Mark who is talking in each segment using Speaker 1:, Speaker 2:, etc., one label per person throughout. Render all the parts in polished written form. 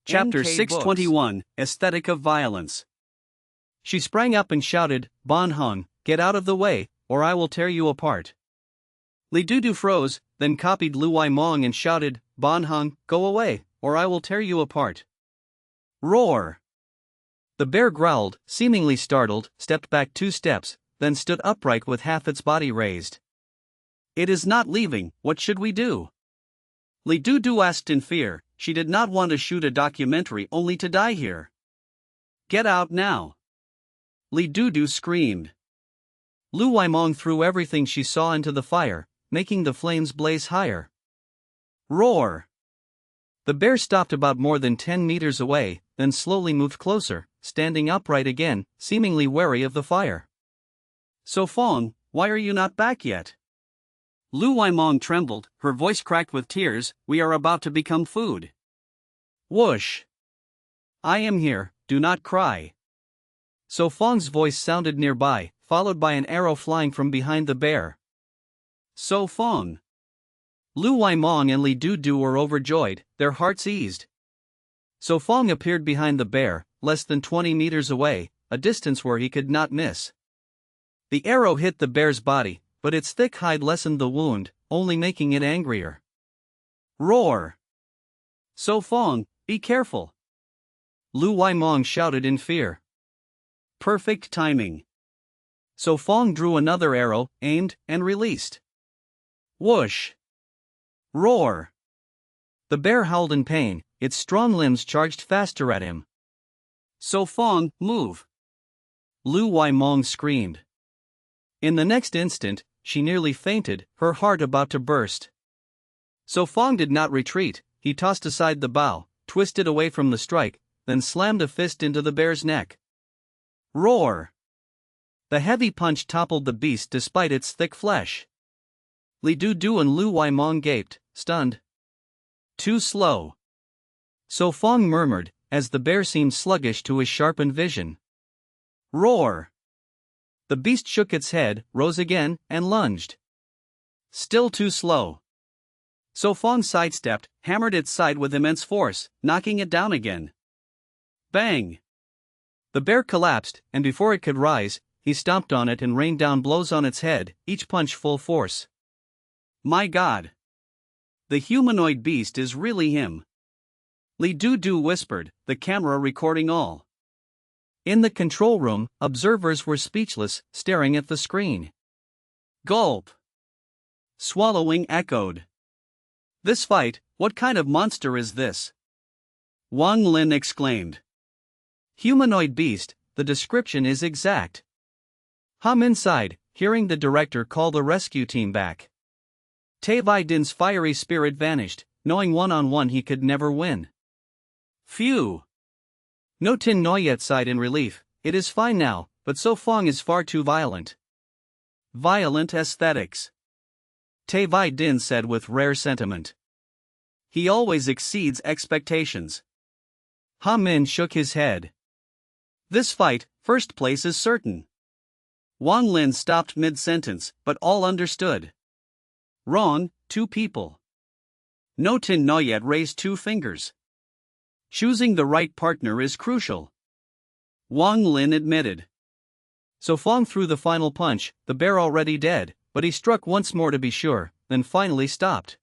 Speaker 1: Chapter
Speaker 2: NK
Speaker 1: 621, Aesthetic of Violence. She sprang up and shouted, "Bon Hung, get out of the way, or I will tear you apart." Li Dudu froze, then copied Lu Wai Mong and shouted, "Bon Hung, go away, or I will tear you apart." Roar! The bear growled, seemingly startled, stepped back 2 steps, then stood upright with half its body raised. "It is not leaving, what should we do?" Li Dudu asked in fear. She did not want to shoot a documentary only to die here. "Get out now!" Li Dudu screamed. Lu Wai Mong threw everything she saw into the fire, making the flames blaze higher. Roar! The bear stopped about more than 10 meters away, then slowly moved closer, standing upright again, seemingly wary of the fire. "So Fong, why are you not back yet?" Lu Wai Mong trembled, her voice cracked with tears. "We are about to become food." Whoosh! "I am here, do not cry." So Fong's voice sounded nearby, followed by an arrow flying from behind the bear. So Fong. Lu Wai Mong and Li Dudu were overjoyed, their hearts eased. So Fong appeared behind the bear, less than 20 meters away, a distance where he could not miss. The arrow hit the bear's body, but its thick hide lessened the wound, only making it angrier. Roar! "So Fong, be careful!" Lu Wai Mong shouted in fear. Perfect timing. So Fong drew another arrow, aimed, and released. Whoosh! Roar! The bear howled in pain, its strong limbs charged faster at him. "So Fong, move!" Lu Wai Mong screamed. In the next instant, she nearly fainted, her heart about to burst. So Fong did not retreat. He tossed aside the bow, twisted away from the strike, then slammed a fist into the bear's neck. Roar! The heavy punch toppled the beast despite its thick flesh. Li Dudu and Lu Wai Mong gaped, stunned. Too slow. So Fong murmured, as the bear seemed sluggish to his sharpened vision. Roar! The beast shook its head, rose again, and lunged. Still too slow. So Fong sidestepped, hammered its side with immense force, knocking it down again. Bang! The bear collapsed, and before it could rise, he stomped on it and rained down blows on its head, each punch full force. My God! The humanoid beast is really him. Li Dudu whispered, the camera recording all. In the control room, observers were speechless, staring at the screen. Gulp! Swallowing echoed. "This fight, what kind of monster is this?" Wang Lin exclaimed. Humanoid beast, the description is exact. Hum inside, hearing the director call the rescue team back. Tai Vai Din's fiery spirit vanished, knowing one-on-one he could never win. Phew! No Tin Noyet sighed in relief. It is fine now, but So Fong is far too violent. Violent aesthetics. Tai Vai Din said with rare sentiment. He always exceeds expectations. Ha Min shook his head. This fight, first place is certain. Wang Lin stopped mid-sentence, but all understood. Wrong, 2 people. No Tin Noyet raised 2 fingers. Choosing the right partner is crucial. Wang Lin admitted. So Fong threw the final punch, the bear already dead, but he struck once more to be sure, then finally stopped.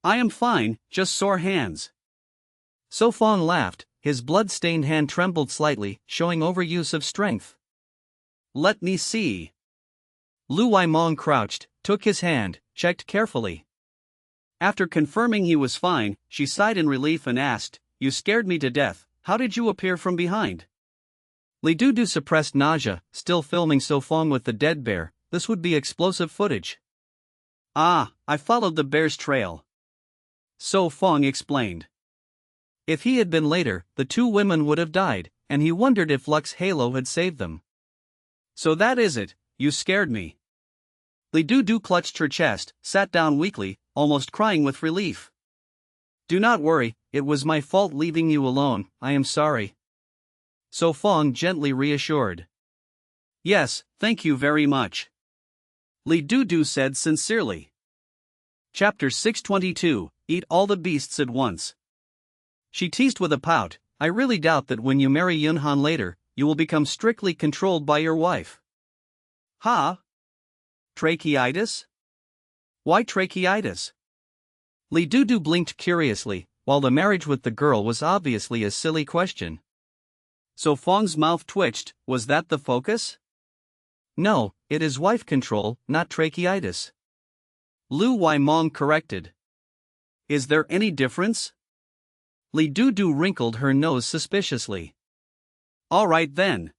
Speaker 1: I am fine, just sore hands. So Fong laughed, his blood-stained hand trembled slightly, showing overuse of strength. Let me see. Lu Wai Mong crouched, took his hand, checked carefully. After confirming he was fine, she sighed in relief and asked, "You scared me to death, how did you appear from behind?" Li Dudu suppressed nausea, still filming So Fong with the dead bear. This would be explosive footage. Ah, I followed the bear's trail. So Fong explained. If he had been later, the 2 women would have died, and he wondered if Luck's halo had saved them. So that is it, you scared me. Li Dudu clutched her chest, sat down weakly, almost crying with relief. Do not worry, it was my fault leaving you alone, I am sorry. So Fong gently reassured. Yes, thank you very much. Li Dudu said sincerely. Chapter 622, Eat all the beasts at once. She teased with a pout, I really doubt that when you marry Yunhan later, you will become strictly controlled by your wife. Ha? Tracheitis? Why tracheitis? Li Dudu blinked curiously, while the marriage with the girl was obviously a silly question. So Fong's mouth twitched, was that the focus? No, it is wife control, not tracheitis. Lu Waimong corrected. Is there any difference? Li Dudu wrinkled her nose suspiciously. All right then.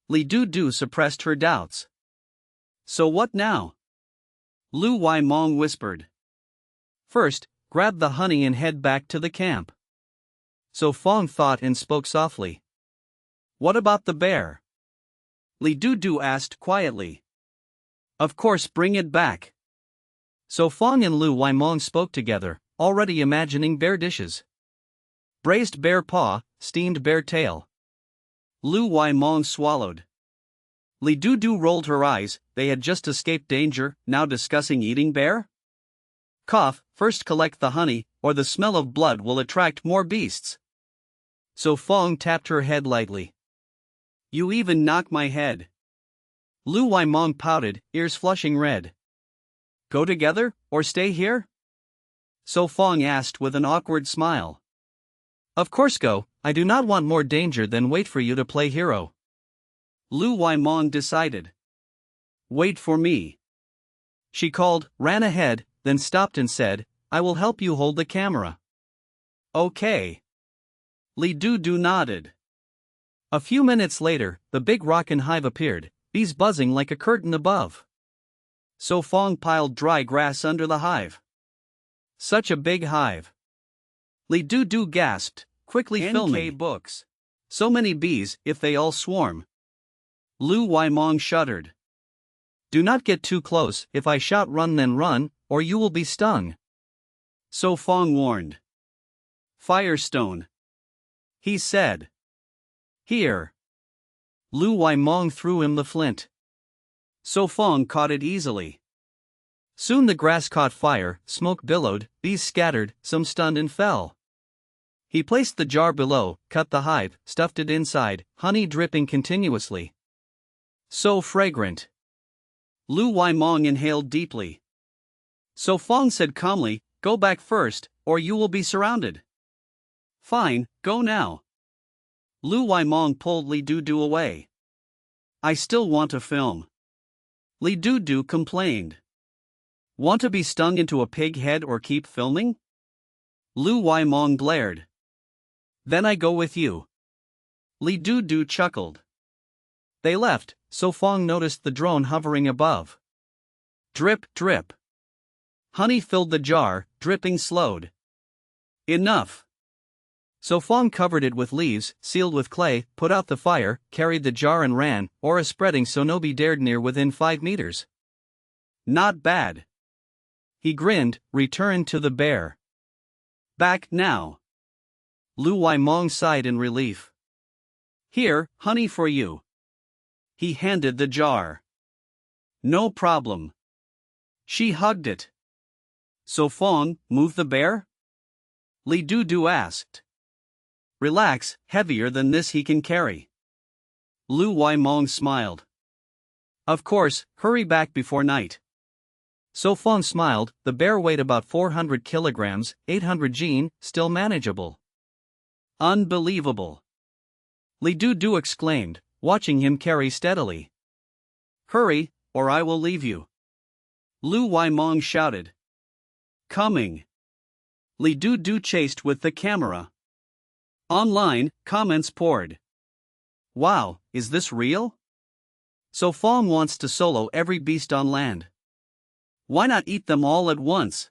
Speaker 1: Li Dudu suppressed her doubts. So what now? Lu Waimong whispered. First, grab the honey and head back to the camp. So Fong thought and spoke softly. What about the bear? Li Dudu asked quietly. Of course, bring it back. So Fong and Lu Waimong spoke together, already imagining bear dishes. Braised bear paw, steamed bear tail. Lu Waimong swallowed. Li Dudu rolled her eyes, they had just escaped danger, now discussing eating bear? Cough, first collect the honey, or the smell of blood will attract more beasts. So Fong tapped her head lightly. You even knock my head. Lu Waimong pouted, ears flushing red. Go together, or stay here? So Fong asked with an awkward smile. Of course go, I do not want more danger than wait for you to play hero. Lu Waimong decided. Wait for me. She called, ran ahead, then stopped and said, I will help you hold the camera. Okay. Li Dudu nodded. A few minutes later, the big rockin' hive appeared, bees buzzing like a curtain above. So Fong piled dry grass under the hive. Such a big hive. Li Dudu gasped, quickly filming. NK books. So many bees, if they all swarm. Lu Waimong shuddered. Do not get too close, if I shout run then run, or you will be stung. So Fong warned. Firestone. He said. Here. Lu Waimong threw him the flint. So Fong caught it easily. Soon the grass caught fire, smoke billowed, bees scattered, some stunned and fell. He placed the jar below, cut the hive, stuffed it inside, honey dripping continuously. So fragrant. Lu Waimong inhaled deeply. So Fong said calmly, go back first, or you will be surrounded. Fine, go now. Lu Waimong pulled Li Dudu away. I still want to film. Li Dudu complained. Want to be stung into a pig head or keep filming? Lu Waimong glared. Then I go with you. Li Dudu chuckled. They left, so Fong noticed the drone hovering above. Drip, drip. Honey filled the jar, dripping slowed. Enough. So Fong covered it with leaves, sealed with clay, put out the fire, carried the jar and ran, aura spreading so nobody dared near within 5 meters. Not bad. He grinned, returned to the bear. Back now. Lu Waimong sighed in relief. Here, honey for you. He handed the jar. No problem. She hugged it. So Fong, move the bear? Li Dudu asked. Relax, heavier than this he can carry. Lu Waimong smiled. Of course, hurry back before night. So Fong smiled, the bear weighed about 400 kilograms, 800 jin, still manageable. Unbelievable. Li Dudu exclaimed, watching him carry steadily. Hurry, or I will leave you. Lu Waimong shouted. Coming. Li Dudu chased with the camera. Online, comments poured. Wow, is this real? So Fong wants to solo every beast on land. Why not eat them all at once?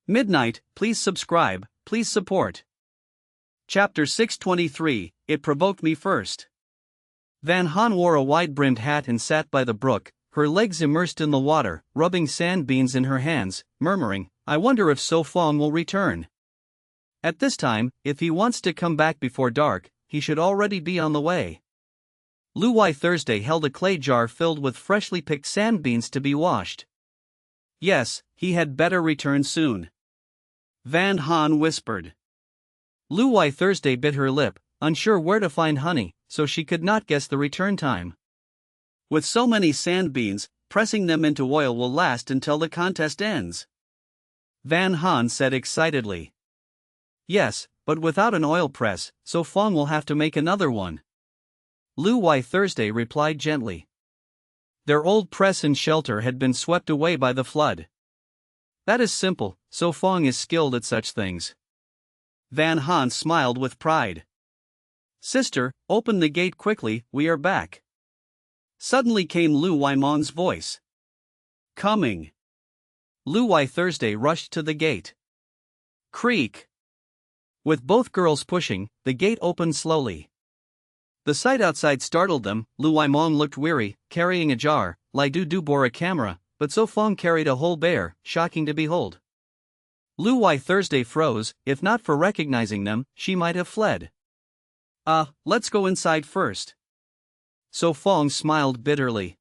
Speaker 1: Midnight, please subscribe, please support. Chapter 623, It Provoked Me First. Van Han wore a wide-brimmed hat and sat by the brook, her legs immersed in the water, rubbing sand beans in her hands, murmuring, I wonder if So Fong will return. At this time, if he wants to come back before dark, he should already be on the way. Lu Wai Thursday held a clay jar filled with freshly picked sand beans to be washed. Yes, he had better return soon. Van Han whispered. Lu Wai Thursday bit her lip, unsure where to find honey, so she could not guess the return time. With so many sand beans, pressing them into oil will last until the contest ends. Van Han said excitedly. Yes, but without an oil press, so Fong will have to make another one. Lu Wai Thursday replied gently. Their old press and shelter had been swept away by the flood. That is simple, so Fong is skilled at such things. Van Han smiled with pride. Sister, open the gate quickly, we are back. Suddenly came Lu Wai Mong's voice. Coming. Lu Wai Thursday rushed to the gate. Creak. With both girls pushing, the gate opened slowly. The sight outside startled them. Lu Wai Mong looked weary, carrying a jar. Lai Du Du bore a camera, but So Fong carried a whole bear, shocking to behold. Lu Wai Thursday froze. If not for recognizing them, she might have fled. Let's go inside first. So Fong smiled bitterly.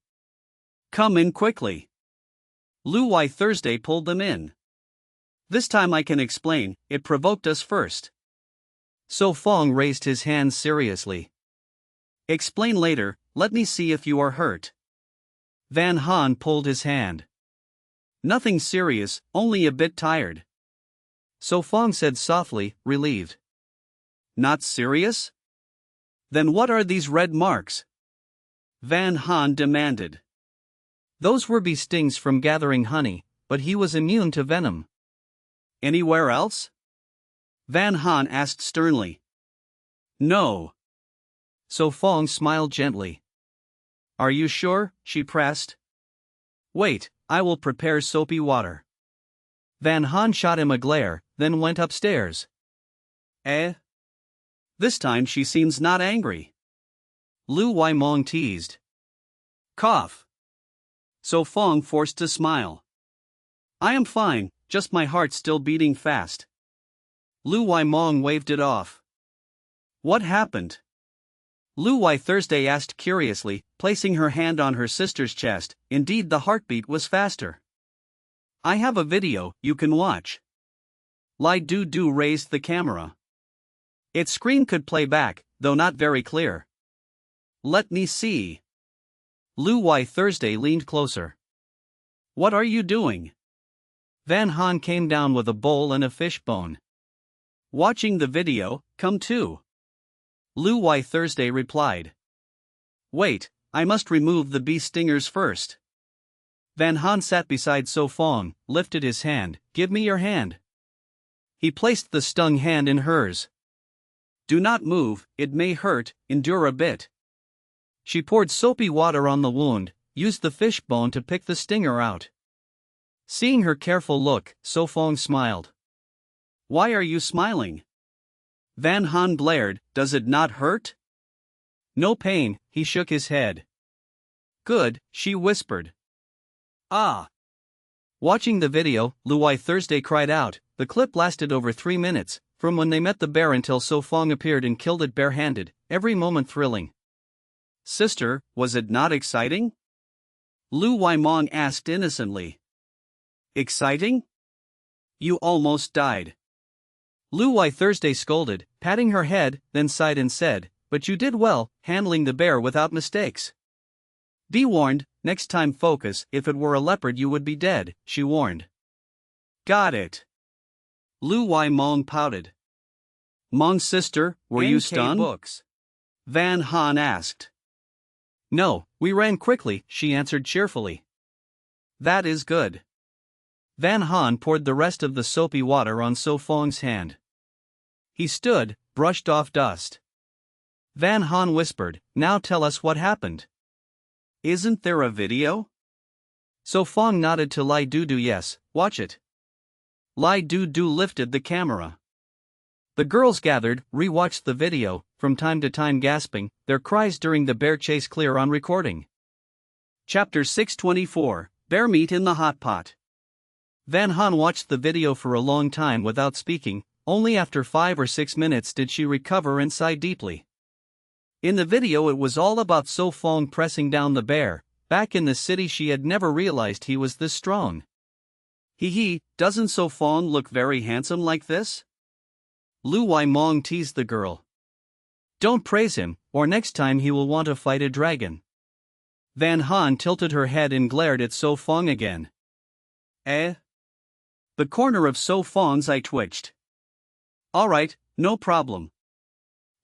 Speaker 1: Come in quickly. Lu Wai Thursday pulled them in. This time I can explain, it provoked us first. So Fong raised his hands seriously. Explain later, let me see if you are hurt. Van Han pulled his hand. Nothing serious, only a bit tired. So Fong said softly, relieved. Not serious? Then what are these red marks? Van Han demanded. Those were bee stings from gathering honey, but he was immune to venom. Anywhere else? Van Han asked sternly. No. So Fong smiled gently. Are you sure? She pressed. Wait, I will prepare soapy water. Van Han shot him a glare, then went upstairs. This time she seems not angry. Lu Wai Mong teased. Cough. So Fong forced to smile. I am fine, just my heart still beating fast. Lu Wai Mong waved it off. What happened? Lu Wai Thursday asked curiously, placing her hand on her sister's chest. Indeed, the heartbeat was faster. I have a video you can watch. Lai Du Du raised the camera. Its screen could play back, though not very clear. Let me see. Lu Wai Thursday leaned closer. What are you doing? Van Han came down with a bowl and a fish bone. Watching the video, come too. Lu Wai Thursday replied. Wait, I must remove the bee stingers first. Van Han sat beside So Fong, lifted his hand. Give me your hand. He placed the stung hand in hers. Do not move, it may hurt, endure a bit. She poured soapy water on the wound, used the fish bone to pick the stinger out. Seeing her careful look, So Fong smiled. Why are you smiling? Van Han blared, does it not hurt? No pain, he shook his head. Good, she whispered. Ah. Watching the video, Lu Wai Thursday cried out. The clip lasted over 3 minutes, from when they met the bear until So Fong appeared and killed it barehanded, every moment thrilling. Sister, was it not exciting? Lu Wai Mong asked innocently. Exciting? You almost died. Lu Wai Thursday scolded, patting her head, then sighed and said, but you did well, handling the bear without mistakes. Be warned, next time focus. If it were a leopard you would be dead, she warned. Got it. Lu Wai Mong pouted. Mong's sister, were you stunned? Books. Van Han asked. No, we ran quickly, she answered cheerfully. That is good. Van Han poured the rest of the soapy water on So Fong's hand. He stood, brushed off dust. Van Han whispered, now tell us what happened. Isn't there a video? So Fong nodded to Lai Du Du. Yes, watch it. Lai Du Du lifted the camera. The girls gathered, re-watched the video, from time to time gasping, their cries during the bear chase clear on recording. Chapter 624, Bear Meat in the Hot Pot. Van Han watched the video for a long time without speaking. Only after 5 or 6 minutes did she recover and sigh deeply. In the video it was all about So Fong pressing down the bear. Back in the city she had never realized he was this strong. Doesn't So Fong look very handsome like this? Lu Wai Mong teased the girl. Don't praise him, or next time he will want to fight a dragon. Van Han tilted her head and glared at So Fong again. Eh? The corner of So Fong's eye twitched. Alright, no problem.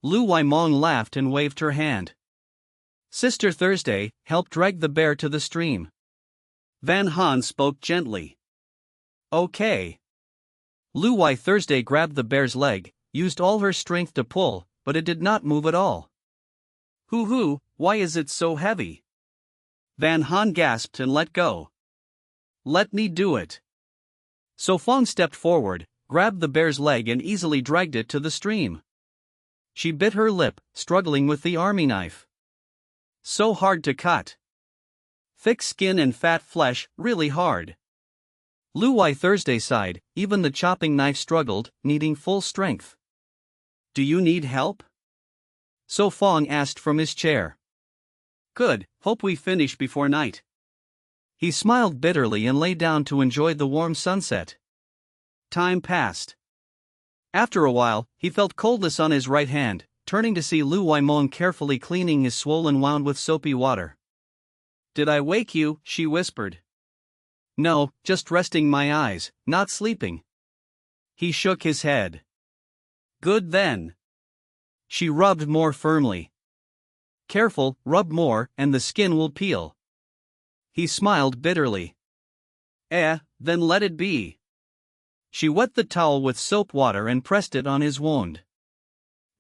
Speaker 1: Lu Wai Mong laughed and waved her hand. Sister Thursday, help drag the bear to the stream. Van Han spoke gently. Okay. Lu Wai Thursday grabbed the bear's leg, used all her strength to pull, but it did not move at all. Hoo, why is it so heavy? Van Han gasped and let go. Let me do it. So Fong stepped forward, grabbed the bear's leg and easily dragged it to the stream. She bit her lip, struggling with the army knife. So hard to cut. Thick skin and fat flesh, really hard. Lu Wai Thursday sighed, even the chopping knife struggled, needing full strength. Do you need help? So Fong asked from his chair. Good, hope we finish before night. He smiled bitterly and lay down to enjoy the warm sunset. Time passed. After a while, he felt coldness on his right hand, turning to see Lu Wai Mong carefully cleaning his swollen wound with soapy water. Did I wake you? She whispered. No, just resting my eyes, not sleeping. He shook his head. Good then. She rubbed more firmly. Careful, rub more, and the skin will peel. He smiled bitterly. Then let it be. She wet the towel with soap water and pressed it on his wound.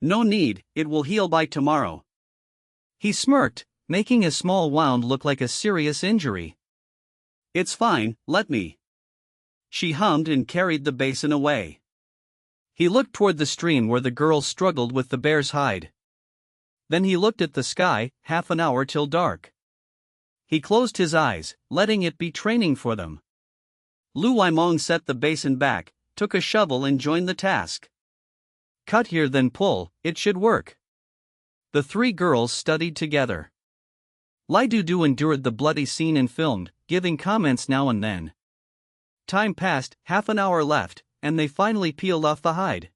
Speaker 1: No need, it will heal by tomorrow. He smirked, making a small wound look like a serious injury. It's fine, let me. She hummed and carried the basin away. He looked toward the stream where the girl struggled with the bear's hide. Then he looked at the sky, 30 minutes till dark. He closed his eyes, letting it be training for them. Lu Wai Mong set the basin back, took a shovel and joined the task. Cut here then pull, it should work. The three girls studied together. Lai Du endured the bloody scene and filmed, giving comments now and then. Time passed, 30 minutes left, and they finally peeled off the hide.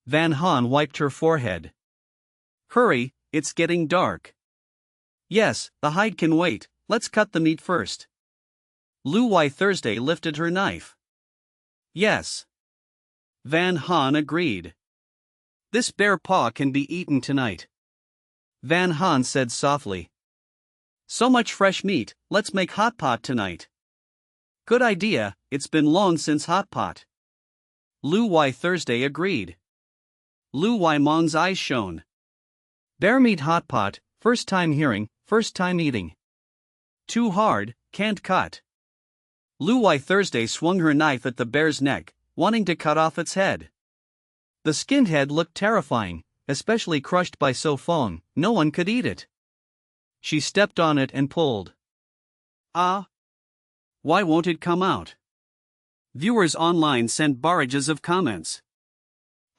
Speaker 1: Van Han wiped her forehead. Hurry, it's getting dark. Yes, the hide can wait, let's cut the meat first. Lu Wai Thursday lifted her knife. Yes. Van Han agreed. This bear paw can be eaten tonight. Van Han said softly. So much fresh meat, let's make hot pot tonight. Good idea, it's been long since hot pot. Lu Wai Thursday agreed. Lu Wai Mong's eyes shone. Bear meat hot pot, first time hearing, first time eating. Too hard, can't cut. Lu Wai Thursday swung her knife at the bear's neck, wanting to cut off its head. The skinned head looked terrifying, especially crushed by So Fong, no one could eat it. She stepped on it and pulled. Ah! Why won't it come out? Viewers online sent barrages of comments.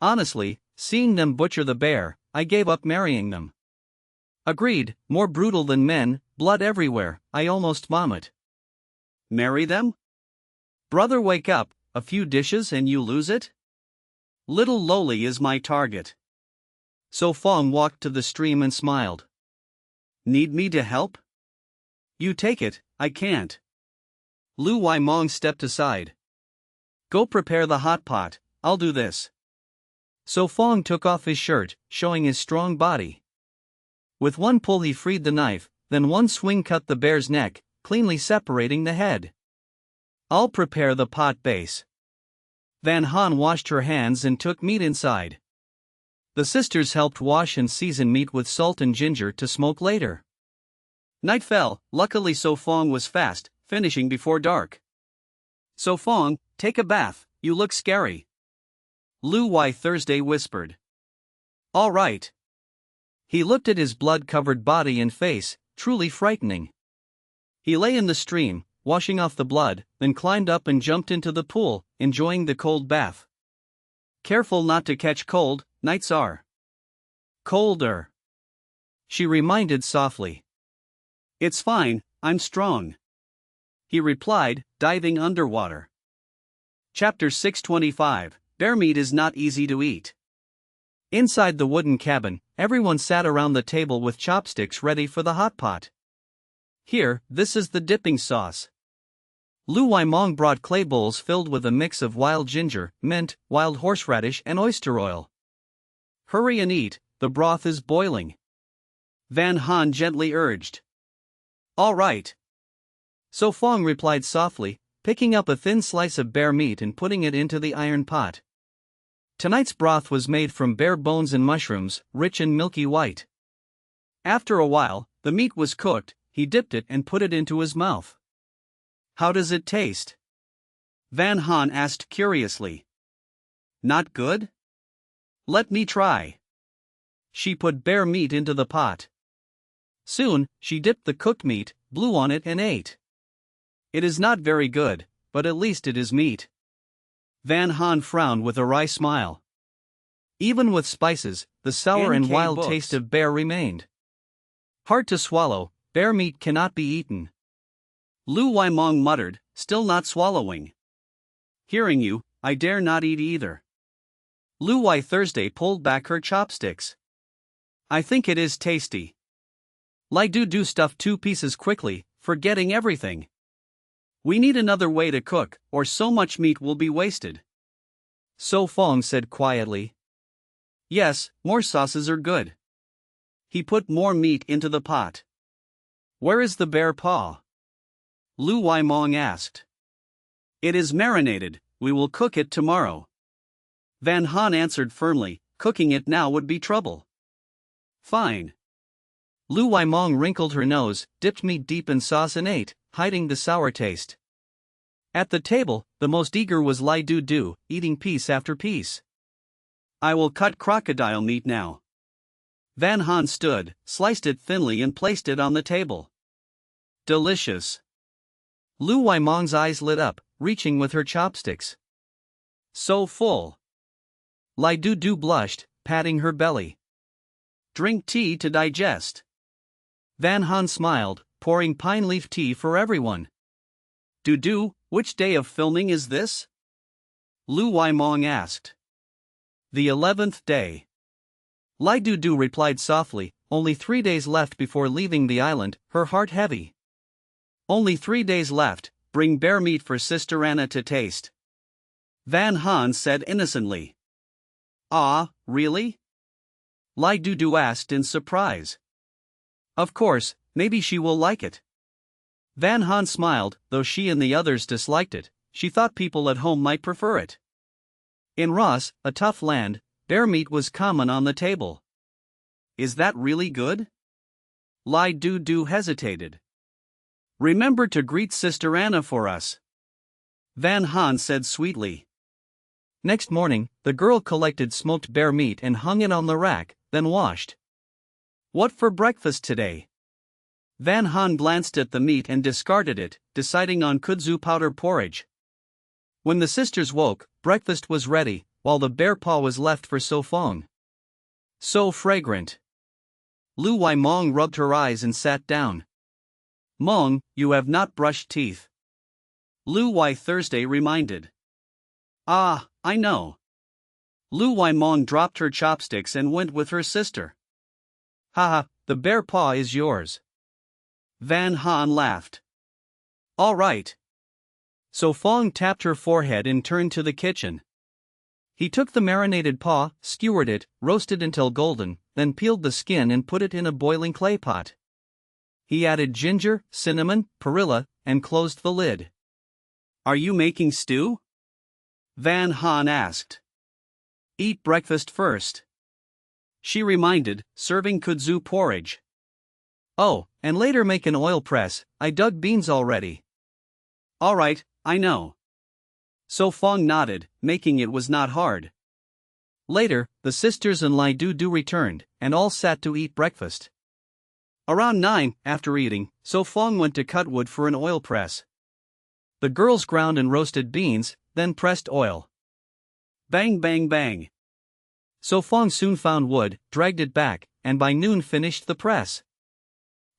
Speaker 1: Honestly, seeing them butcher the bear, I gave up marrying them. Agreed, more brutal than men, blood everywhere, I almost vomit. Marry them? Brother, wake up, a few dishes and you lose it? Little lowly is my target. So Fong walked to the stream and smiled. Need me to help? You take it, I can't. Lu Wai Mong stepped aside. Go prepare the hot pot, I'll do this. So Fong took off his shirt, showing his strong body. With one pull he freed the knife, then one swing cut the bear's neck, cleanly separating the head. I'll prepare the pot base. Van Han washed her hands and took meat inside. The sisters helped wash and season meat with salt and ginger to smoke later. Night fell, luckily So Fong was fast, finishing before dark. So Fong, take a bath, you look scary. Lu Wai Thursday whispered. All right. He looked at his blood-covered body and face, truly frightening. He lay in the stream, washing off the blood, then climbed up and jumped into the pool, enjoying the cold bath. Careful not to catch cold, nights are colder. She reminded softly. It's fine, I'm strong. He replied, diving underwater. Chapter 625, Bear meat is not easy to eat. Inside the wooden cabin, everyone sat around the table with chopsticks ready for the hot pot. Here, this is the dipping sauce. Lu Waimong brought clay bowls filled with a mix of wild ginger, mint, wild horseradish and oyster oil. Hurry and eat, the broth is boiling. Van Han gently urged. All right. So Fong replied softly, picking up a thin slice of bear meat and putting it into the iron pot. Tonight's broth was made from bear bones and mushrooms, rich and milky white. After a while, the meat was cooked. He dipped it and put it into his mouth. How does it taste? Van Han asked curiously. Not good? Let me try. She put bear meat into the pot. Soon, she dipped the cooked meat, blew on it and ate. It is not very good, but at least it is meat. Van Han frowned with a wry smile. Even with spices, the sour and wild taste of bear remained. Hard to swallow, bear meat cannot be eaten. Lu Waimong muttered, still not swallowing. Hearing you, I dare not eat either. Lu Wai Thursday pulled back her chopsticks. I think it is tasty. Lai Du stuffed 2 pieces quickly, forgetting everything. We need another way to cook, or so much meat will be wasted. So Fong said quietly. Yes, more sauces are good. He put more meat into the pot. Where is the bear paw? Lu Waimong asked. It is marinated, we will cook it tomorrow. Van Han answered firmly, cooking it now would be trouble. Fine. Lu Waimong wrinkled her nose, dipped meat deep in sauce and ate, hiding the sour taste. At the table, the most eager was Lai Du, eating piece after piece. I will cut crocodile meat now. Van Han stood, sliced it thinly and placed it on the table. Delicious. Lu Waimong's eyes lit up, reaching with her chopsticks. So full. Lai Du blushed, patting her belly. Drink tea to digest. Van Han smiled, pouring pine leaf tea for everyone. Du, which day of filming is this? Lu Waimong asked. The 11th day. Lai Du replied softly, only 3 days left before leaving the island, her heart heavy. Only 3 days left, bring bear meat for Sister Anna to taste. Van Han said innocently. Ah, really? Lai Du asked in surprise. Of course, maybe she will like it. Van Han smiled, though she and the others disliked it, she thought people at home might prefer it. In Ross, a tough land, bear meat was common on the table. Is that really good? Lai Du hesitated. Remember to greet Sister Anna for us. Van Han said sweetly. Next morning, the girl collected smoked bear meat and hung it on the rack, then washed. What for breakfast today? Van Han glanced at the meat and discarded it, deciding on kudzu powder porridge. When the sisters woke, breakfast was ready, while the bear paw was left for So Fong. So fragrant. Lu Waimong rubbed her eyes and sat down. Mong, you have not brushed teeth. Lu Wai Thursday reminded. Ah, I know. Lu Waimong dropped her chopsticks and went with her sister. Haha, the bear paw is yours. Van Han laughed. All right. So Fong tapped her forehead and turned to the kitchen. He took the marinated paw, skewered it, roasted until golden, then peeled the skin and put it in a boiling clay pot. He added ginger, cinnamon, perilla, and closed the lid. Are you making stew? Van Han asked. Eat breakfast first. She reminded, serving kudzu porridge. Oh, and later make an oil press, I dug beans already. All right, I know. So Fong nodded, making it was not hard. Later, the sisters and Lai Du returned, and all sat to eat breakfast. Around 9, after eating, So Fong went to cut wood for an oil press. The girls ground and roasted beans, then pressed oil. Bang bang bang. So Fong soon found wood, dragged it back, and by noon finished the press.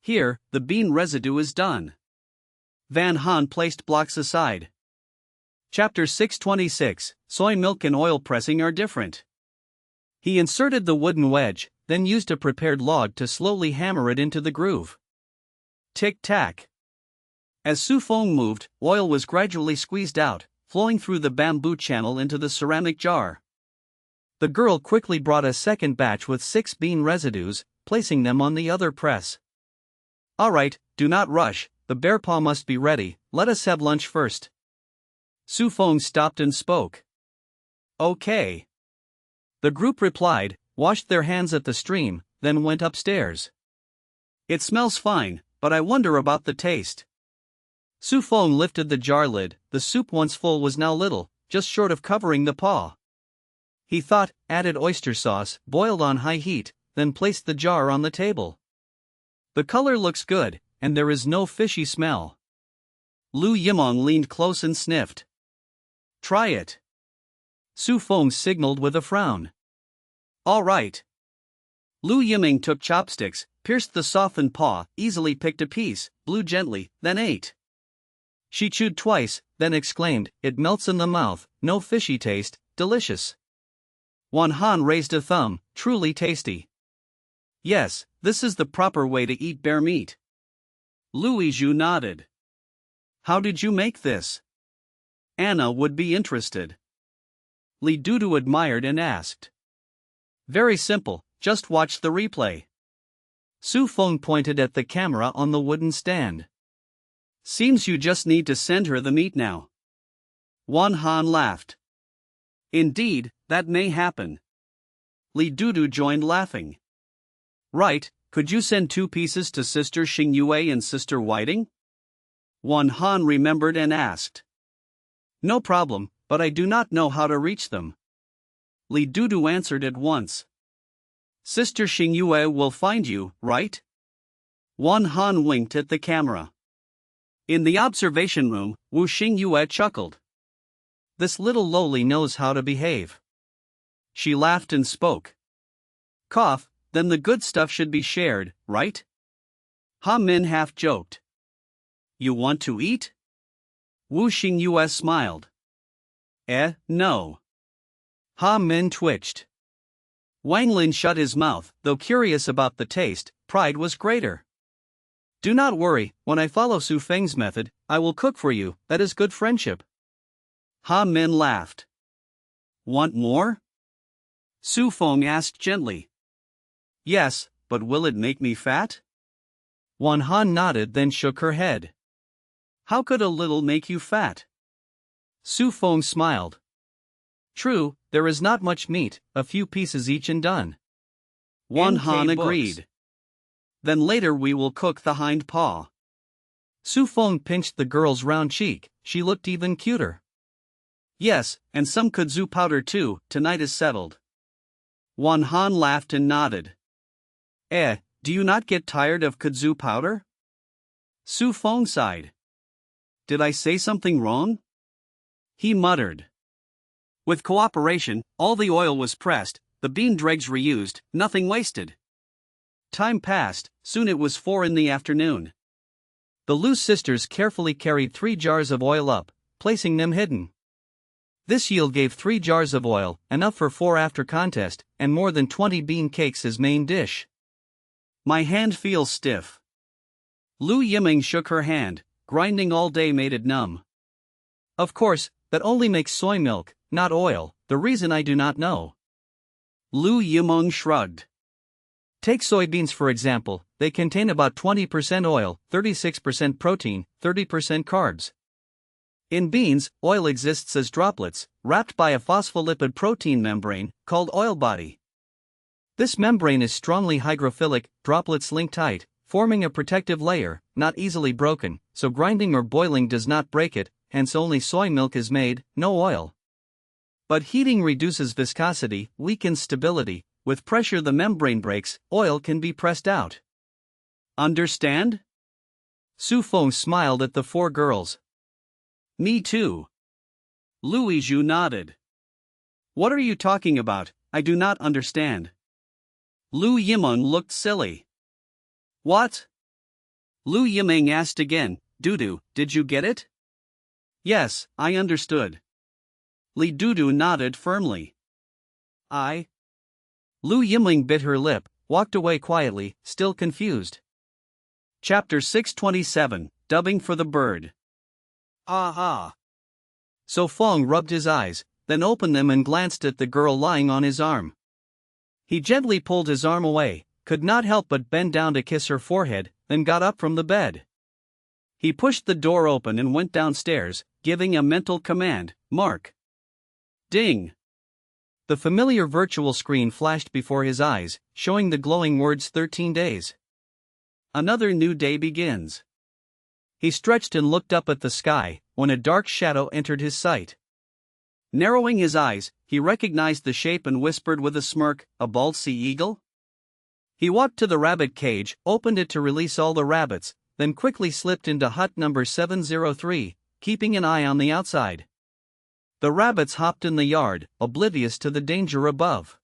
Speaker 1: Here, the bean residue is done. Van Han placed blocks aside. Chapter 626, Soy milk and oil pressing are different. He inserted the wooden wedge, then used a prepared log to slowly hammer it into the groove. Tick-tack. As Su Feng moved, oil was gradually squeezed out, flowing through the bamboo channel into the ceramic jar. The girl quickly brought a second batch with 6 bean residues, placing them on the other press. Alright, do not rush, the bear paw must be ready, let us have lunch first. Su Feng stopped and spoke. Okay. The group replied, washed their hands at the stream, then went upstairs. It smells fine, but I wonder about the taste. Su Feng lifted the jar lid. The soup once full was now little, just short of covering the paw. He thought, added oyster sauce, boiled on high heat, then placed the jar on the table. The color looks good, and there is no fishy smell. Lu Yimong leaned close and sniffed. Try it. Su Feng signaled with a frown. All right. Lu Yiming took chopsticks, pierced the softened paw, easily picked a piece, blew gently, then ate. She chewed twice, then exclaimed, it melts in the mouth, no fishy taste, delicious. Wan Han raised a thumb, truly tasty. Yes, this is the proper way to eat bear meat. Louis Zhu nodded. How did you make this? Anna would be interested. Li Dudu admired and asked. Very simple, just watch the replay. Su Feng pointed at the camera on the wooden stand. Seems you just need to send her the meat now. Wan Han laughed. Indeed, that may happen. Li Dudu joined laughing. Right, could you send 2 pieces to Sister Xingyue and Sister Whiting? Wan Han remembered and asked. No problem, but I do not know how to reach them. Li Dudu answered at once. Sister Xingyue will find you, right? Wan Han winked at the camera. In the observation room, Wu Xingyue chuckled. This little lowly knows how to behave. She laughed and spoke. Cough, then the good stuff should be shared, right? Ha Min half joked. You want to eat? Wu Xingyue smiled. No. Ha Min twitched. Wang Lin shut his mouth, though curious about the taste, pride was greater. Do not worry, when I follow Su Feng's method, I will cook for you, that is good friendship. Ha Min laughed. Want more? Su Feng asked gently. Yes, but will it make me fat? Wan Han nodded then shook her head. How could a little make you fat? Su Feng smiled. True, there is not much meat, a few pieces each and done. Wan Han agreed. Then later we will cook the hind paw. Su Feng pinched the girl's round cheek, she looked even cuter. Yes, and some kudzu powder too, tonight is settled. Wan Han laughed and nodded. Do you not get tired of kudzu powder? Su Feng sighed. Did I say something wrong? He muttered. With cooperation, all the oil was pressed, the bean dregs reused, nothing wasted. Time passed, soon it was 4 in the afternoon. The Lu sisters carefully carried 3 jars of oil up, placing them hidden. This yield gave 3 jars of oil, enough for 4 after contest, and more than 20 bean cakes as main dish. My hand feels stiff. Lu Yiming shook her hand, grinding all day made it numb. Of course, that only makes soy milk, not oil, the reason I do not know. Lu Yiming shrugged. Take soybeans for example, they contain about 20% oil, 36% protein, 30% carbs. In beans, oil exists as droplets, wrapped by a phospholipid protein membrane, called oil body. This membrane is strongly hydrophilic, droplets link tight, forming a protective layer, not easily broken, so grinding or boiling does not break it, hence only soy milk is made, no oil. But heating reduces viscosity, weakens stability. With pressure the membrane breaks, oil can be pressed out. Understand? Su Feng smiled at the 4 girls. Me too. Louis Zhu nodded. What are you talking about? I do not understand. Lu Yimeng looked silly. What? Lu Yiming asked again, Dudu, did you get it? Yes, I understood. Li Dudu nodded firmly. I. Lu Yimling bit her lip, walked away quietly, still confused. Chapter 627, Dubbing for the Bird. Ah. So Fong rubbed his eyes, then opened them and glanced at the girl lying on his arm. He gently pulled his arm away, could not help but bend down to kiss her forehead, then got up from the bed. He pushed the door open and went downstairs, giving a mental command, "Mark." Ding! The familiar virtual screen flashed before his eyes, showing the glowing words 13 days. Another new day begins. He stretched and looked up at the sky, when a dark shadow entered his sight. Narrowing his eyes, he recognized the shape and whispered with a smirk, "A bald sea eagle?" He walked to the rabbit cage, opened it to release all the rabbits, then quickly slipped into hut number 703, keeping an eye on the outside. The rabbits hopped in the yard, oblivious to the danger above.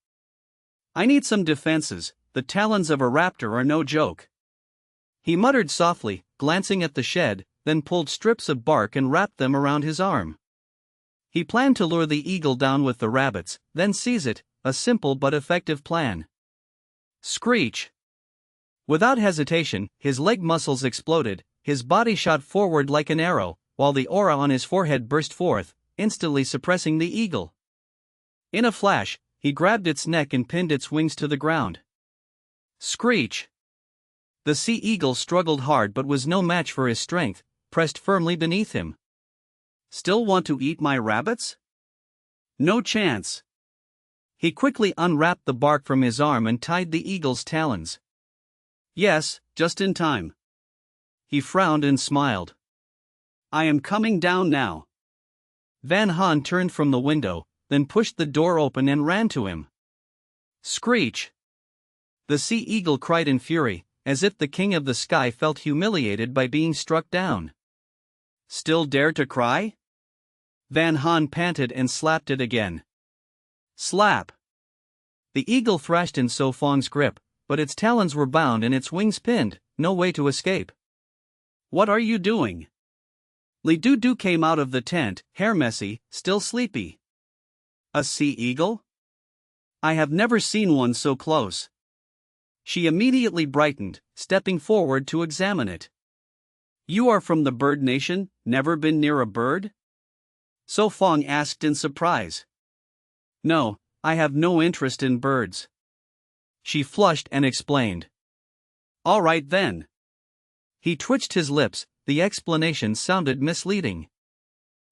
Speaker 1: "I need some defenses, the talons of a raptor are no joke." He muttered softly, glancing at the shed, then pulled strips of bark and wrapped them around his arm. He planned to lure the eagle down with the rabbits, then seize it, a simple but effective plan. Screech! Without hesitation, his leg muscles exploded, his body shot forward like an arrow, while the aura on his forehead burst forth, instantly suppressing the eagle. In a flash, he grabbed its neck and pinned its wings to the ground. Screech! The sea eagle struggled hard but was no match for his strength, pressed firmly beneath him. "Still want to eat my rabbits?" "No chance." He quickly unwrapped the bark from his arm and tied the eagle's talons. "Yes, just in time." He frowned and smiled. "I am coming down now." Van Han turned from the window, then pushed the door open and ran to him. Screech! The sea eagle cried in fury, as if the king of the sky felt humiliated by being struck down. "Still dare to cry?" Van Han panted and slapped it again. Slap! The eagle thrashed in So Fong's grip, but its talons were bound and its wings pinned, no way to escape. "What are you doing?" Li Dudu came out of the tent, hair messy, still sleepy. "A sea eagle? I have never seen one so close." She immediately brightened, stepping forward to examine it. "You are from the bird nation, never been near a bird?" So Fong asked in surprise. "No, I have no interest in birds." She flushed and explained. "All right then." He twitched his lips, the explanation sounded misleading.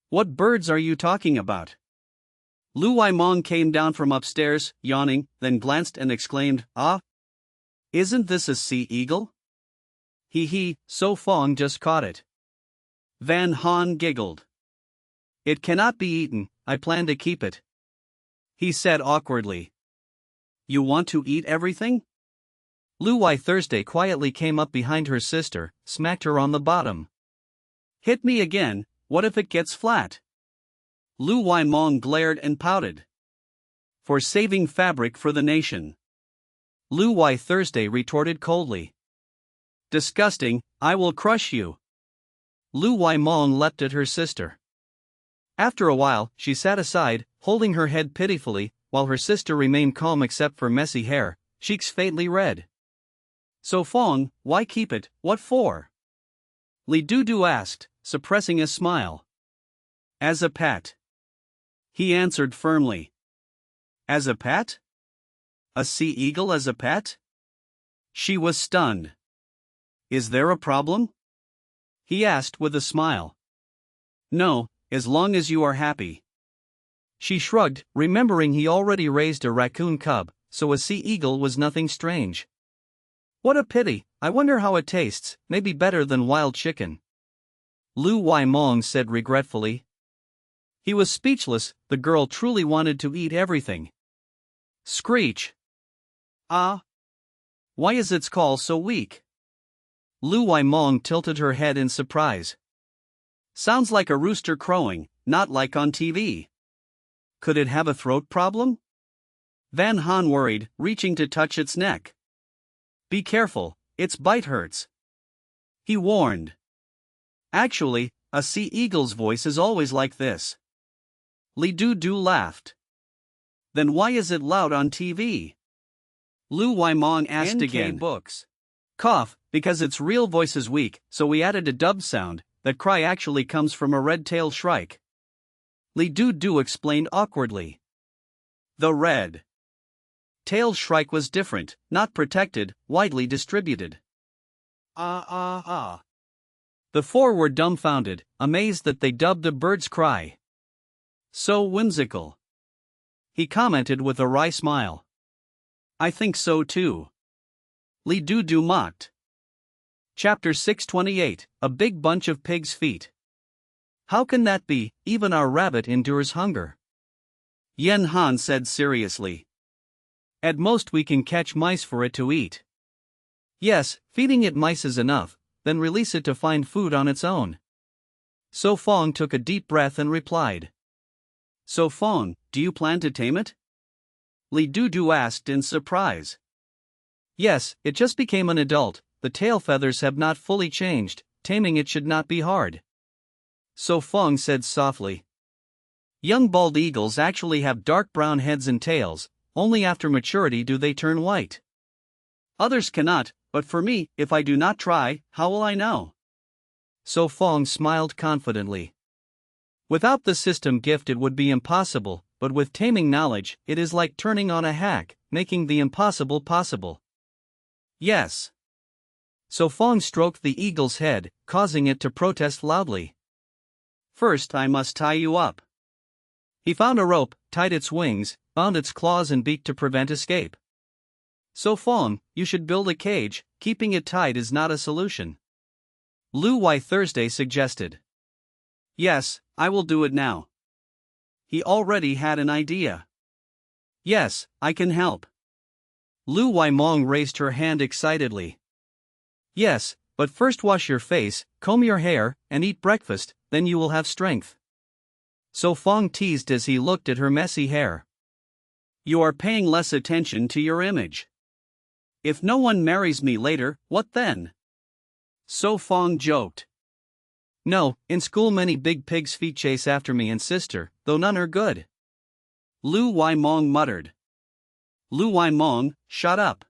Speaker 1: "What birds are you talking about?" Lu Waimong came down from upstairs, yawning, then glanced and exclaimed, "Ah! Isn't this a sea eagle?" He, So Fong just caught it." Van Han giggled. "It cannot be eaten, I plan to keep it," he said awkwardly. "You want to eat everything?" Lu Wai Thursday quietly came up behind her sister, smacked her on the bottom. "Hit me again, what if it gets flat?" Lu Wai Mong glared and pouted. "For saving fabric for the nation." Lu Wai Thursday retorted coldly. "Disgusting, I will crush you." Lu Wai Mong leapt at her sister. After a while, she sat aside, holding her head pitifully, while her sister remained calm except for messy hair, cheeks faintly red. "So Fong, why keep it, what for?" Li Dudu asked, suppressing a smile. "As a pet." He answered firmly. "As a pet? A sea eagle as a pet?" She was stunned. "Is there a problem?" he asked with a smile. "No, as long as you are happy." She shrugged, remembering he already raised a raccoon cub, so a sea eagle was nothing strange. "What a pity, I wonder how it tastes, maybe better than wild chicken." Lu Wai Mong said regretfully. He was speechless, the girl truly wanted to eat everything. Screech! Ah! Why is its call so weak? Lu Wai Mong tilted her head in surprise. Sounds like a rooster crowing, not like on TV. Could it have a throat problem? Van Han worried, reaching to touch its neck. Be careful, its bite hurts. He warned. Actually, A sea eagle's voice is always like this. Li Du laughed. Then why is it loud on TV? Lu Waimong asked again. Books. Cough, because its real voice is weak, so we added a dubbed sound. That cry actually comes from a red-tailed shrike. Li Du explained awkwardly. The red-tailed shrike was different, not protected, widely distributed. The four were dumbfounded, amazed that they dubbed a bird's cry. So whimsical. He commented with a wry smile. I think so too. Li Du mocked. Chapter 628, A Big Bunch of Pig's Feet. How can that be? Even our rabbit endures hunger. Yen Han said seriously. At most we can catch mice for it to eat. Yes, feeding it mice is enough, then release it to find food on its own. So Fong took a deep breath and replied. So Fong, do you plan to tame it? Li Du asked in surprise. Yes, it just became an adult, the tail feathers have not fully changed, taming it should not be hard. So Fong said softly. Young bald eagles actually have dark brown heads and tails, only after maturity do they turn white. Others cannot, but for me, if I do not try, how will I know? So Fong smiled confidently. Without the system gift it would be impossible, but with taming knowledge, it is like turning on a hack, making the impossible possible. Yes. So Fong stroked the eagle's head, causing it to protest loudly. First I must tie you up. He found a rope, tied its wings, bound its claws and beak to prevent escape. So Fong, you should build a cage, keeping it tied is not a solution. Lu Wai Thursday suggested. Yes, I will do it now. He already had an idea. Yes, I can help. Lu Waimong raised her hand excitedly. Yes, but first wash your face, comb your hair, and eat breakfast, then you will have strength. So Fong teased as he looked at her messy hair. You are paying less attention to your image. If no one marries me later, what then? So Fong joked. No, in school many big pig's feet chase after me and sister, though none are good. Lu Waimong muttered. Lu Waimong, shut up.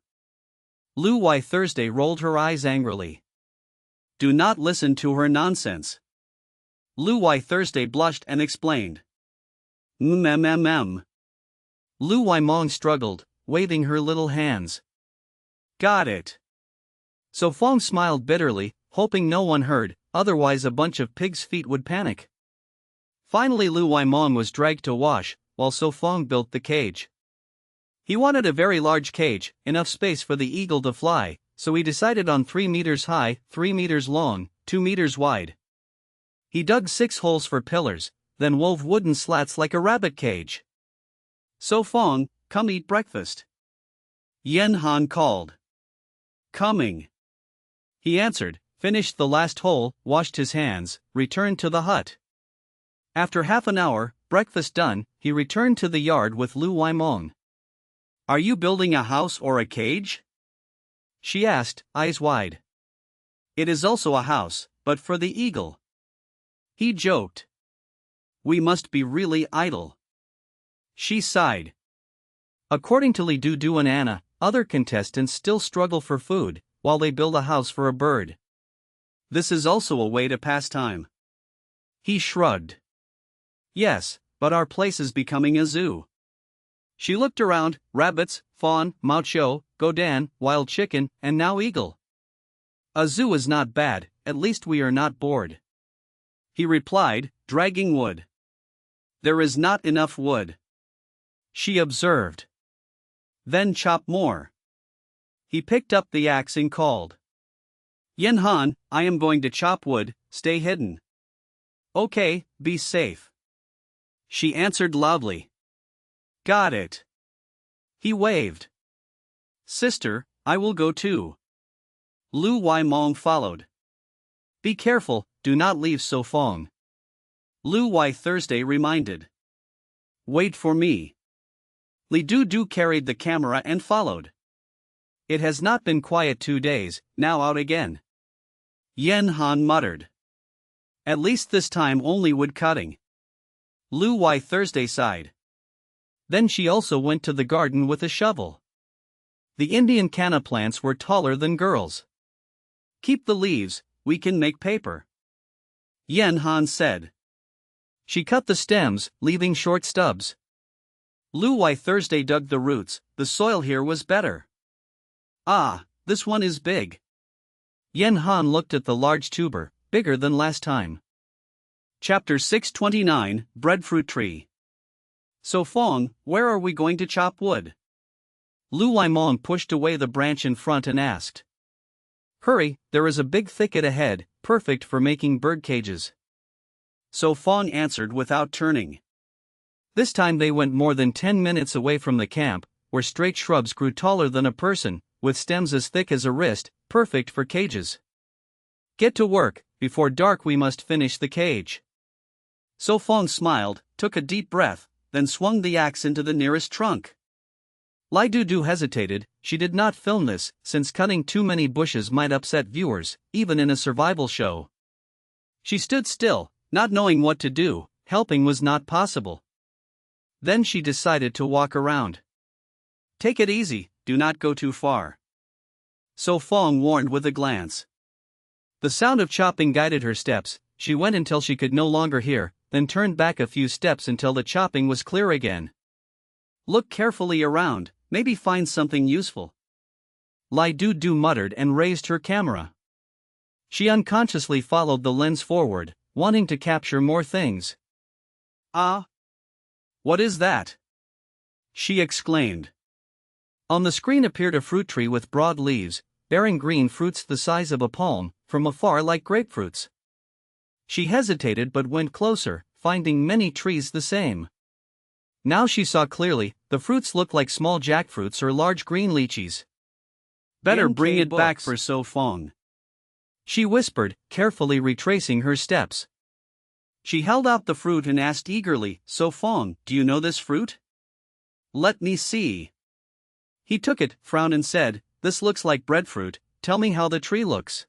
Speaker 1: Lu Wai Thursday rolled her eyes angrily. Do not listen to her nonsense. Lu Wai Thursday blushed and explained. Lu Waimong struggled, waving her little hands. Got it. So Fong smiled bitterly, hoping no one heard, otherwise a bunch of pig's feet would panic. Finally Lu Waimong was dragged to wash, while So Fong built the cage. He wanted a very large cage, enough space for the eagle to fly, so he decided on 3 meters high, 3 meters long, 2 meters wide. He dug 6 holes for pillars, then wove wooden slats like a rabbit cage. So Fong, come eat breakfast. Yen Han called. Coming. He answered, finished the last hole, washed his hands, returned to the hut. After half an hour, breakfast done, he returned to the yard with Lu Waimong. Are you building a house or a cage? She asked, eyes wide. It is also a house, but for the eagle. He joked. We must be really idle. She sighed. According to Li Du and Anna, other contestants still struggle for food, while they build a house for a bird. This is also a way to pass time. He shrugged. Yes, but our place is becoming a zoo. She looked around, rabbits, fawn, maucho, godan, wild chicken, and now eagle. A zoo is not bad, at least we are not bored. He replied, dragging wood. There is not enough wood. She observed. Then chop more. He picked up the axe and called. Yen Han, I am going to chop wood, stay hidden. Okay, be safe. She answered loudly. Got it. He waved. Sister, I will go too. Lu Waimong followed. Be careful, do not leave So Fong. Lu Wai Thursday reminded. Wait for me. Li Du carried the camera and followed. It has not been quiet 2 days, now out again. Yen Han muttered. At least this time only wood cutting. Lu Wai Thursday sighed. Then she also went to the garden with a shovel. The Indian canna plants were taller than girls. Keep the leaves, we can make paper, Yen Han said. She cut the stems, leaving short stubs. Lu Wai Thursday dug the roots, the soil here was better. Ah, this one is big. Yen Han looked at the large tuber, bigger than last time. Chapter 629, Breadfruit Tree. So Fong, where are we going to chop wood? Lu Wai Mong pushed away the branch in front and asked. Hurry, there is a big thicket ahead, perfect for making bird cages. So Fong answered without turning. This time they went more than 10 minutes away from the camp, where straight shrubs grew taller than a person, with stems as thick as a wrist, perfect for cages. Get to work, before dark we must finish the cage. So Fong smiled, took a deep breath, then swung the axe into the nearest trunk. Lai Dudu hesitated. She did not film this, since cutting too many bushes might upset viewers, even in a survival show. She stood still, not knowing what to do. Helping was not possible. Then she decided to walk around. Take it easy, do not go too far. So Fong warned with a glance. The sound of chopping guided her steps. She went until she could no longer hear, then turned back a few steps until the chopping was clear again. Look carefully around, maybe find something useful, Lai Dudu muttered and raised her camera. She unconsciously followed the lens forward, wanting to capture more things. Ah! What is that? She exclaimed. On the screen appeared a fruit tree with broad leaves, bearing green fruits the size of a palm, from afar like grapefruits. She hesitated but went closer, finding many trees the same. Now she saw clearly, the fruits looked like small jackfruits or large green lychees. Better bring it back for So Fong, she whispered, carefully retracing her steps. She held out the fruit and asked eagerly, So Fong, do you know this fruit? Let me see. He took it, frowned and said, This looks like breadfruit, tell me how the tree looks.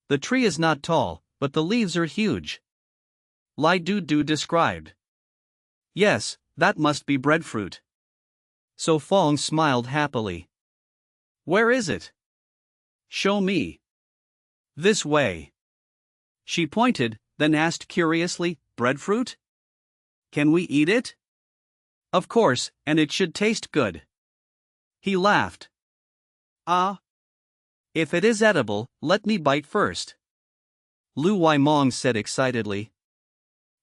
Speaker 1: The tree is not tall, but the leaves are huge, Lai Dudu described. Yes, that must be breadfruit. So Fong smiled happily. Where is it? Show me. This way. She pointed, then asked curiously, Breadfruit? Can we eat it? Of course, and it should taste good. He laughed. Ah. If it is edible, let me bite first, Lu Wai Mong said excitedly.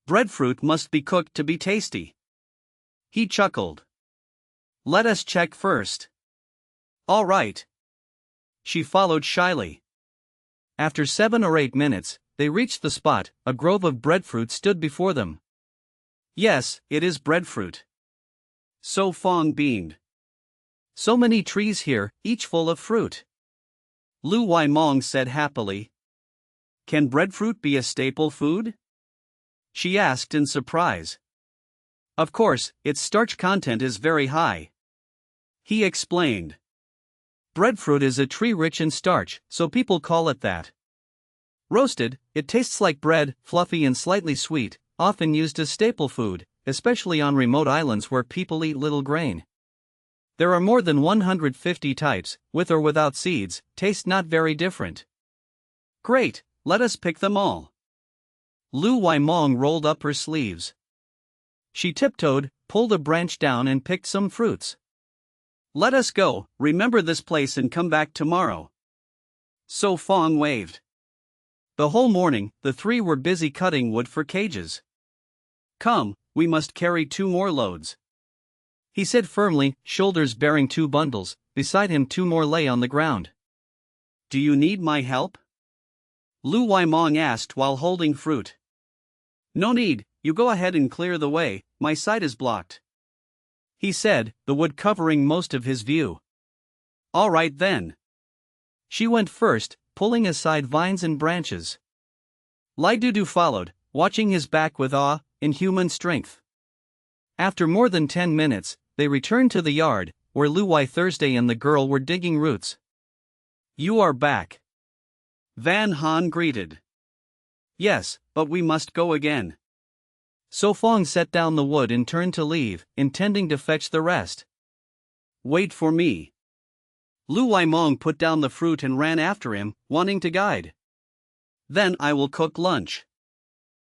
Speaker 1: Breadfruit must be cooked to be tasty. He chuckled. Let us check first. All right. She followed shyly. After 7 or 8 minutes, they reached the spot. A grove of breadfruit stood before them. Yes, it is breadfruit. So Fong beamed. So many trees here, each full of fruit, Lu Wai Mong said happily. Can breadfruit be a staple food? She asked in surprise. Of course, its starch content is very high, he explained. Breadfruit is a tree rich in starch, so people call it that. Roasted, it tastes like bread, fluffy and slightly sweet, often used as staple food, especially on remote islands where people eat little grain. There are more than 150 types, with or without seeds, taste not very different. Great, let us pick them all. Lu Wai Mong rolled up her sleeves. She tiptoed, pulled a branch down and picked some fruits. Let us go, remember this place and come back tomorrow. So Fong waved. The whole morning, the three were busy cutting wood for cages. Come, we must carry 2 more loads, he said firmly, shoulders bearing 2 bundles, beside him 2 more lay on the ground. Do you need my help? Lu Wai Mong asked while holding fruit. No need, you go ahead and clear the way, my sight is blocked, he said, the wood covering most of his view. All right then. She went first, pulling aside vines and branches. Lai Dudu followed, watching his back with awe, inhuman strength. After more than 10 minutes, they returned to the yard, where Lu Wai Thursday and the girl were digging roots. You are back, Van Han greeted. Yes, but we must go again. So Fong set down the wood and turned to leave, intending to fetch the rest. Wait for me. Lu Waimong put down the fruit and ran after him, wanting to guide. Then I will cook lunch.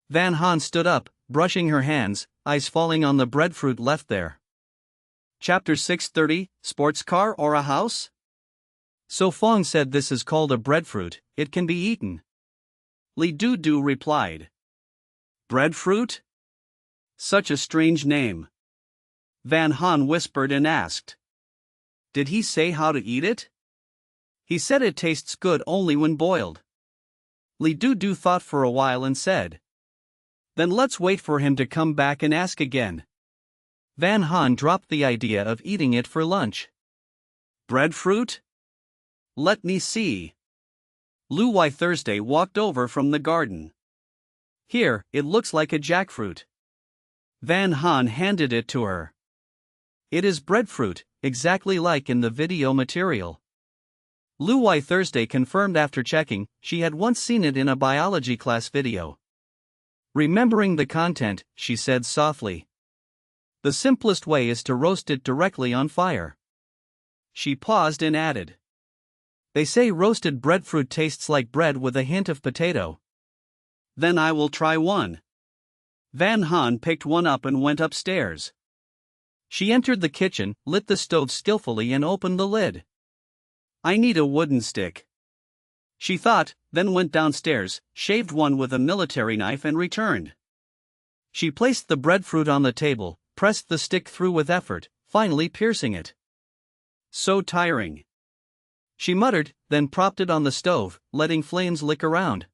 Speaker 1: Van Han stood up, brushing her hands, eyes falling on the breadfruit left there. Chapter 630, Sports Car or a House? So Fong said this is called a breadfruit, it can be eaten. Li Du replied. Breadfruit? Such a strange name. Van Han whispered and asked. Did he say how to eat it? He said it tastes good only when boiled. Li Du thought for a while and said. Then let's wait for him to come back and ask again. Van Han dropped the idea of eating it for lunch. Breadfruit? Let me see. Lu Wai Thursday walked over from the garden. Here, it looks like a jackfruit. Van Han handed it to her. It is breadfruit, exactly like in the video material. Lu Wai Thursday confirmed after checking, she had once seen it in a biology class video. Remembering the content, she said softly. The simplest way is to roast it directly on fire. She paused and added. They say roasted breadfruit tastes like bread with a hint of potato. Then I will try one. Van Han picked one up and went upstairs. She entered the kitchen, lit the stove skillfully and opened the lid. I need a wooden stick. She thought, then went downstairs, shaved one with a military knife and returned. She placed the breadfruit on the table, pressed the stick through with effort, finally piercing it. So tiring. She muttered, then propped it on the stove, letting flames lick around.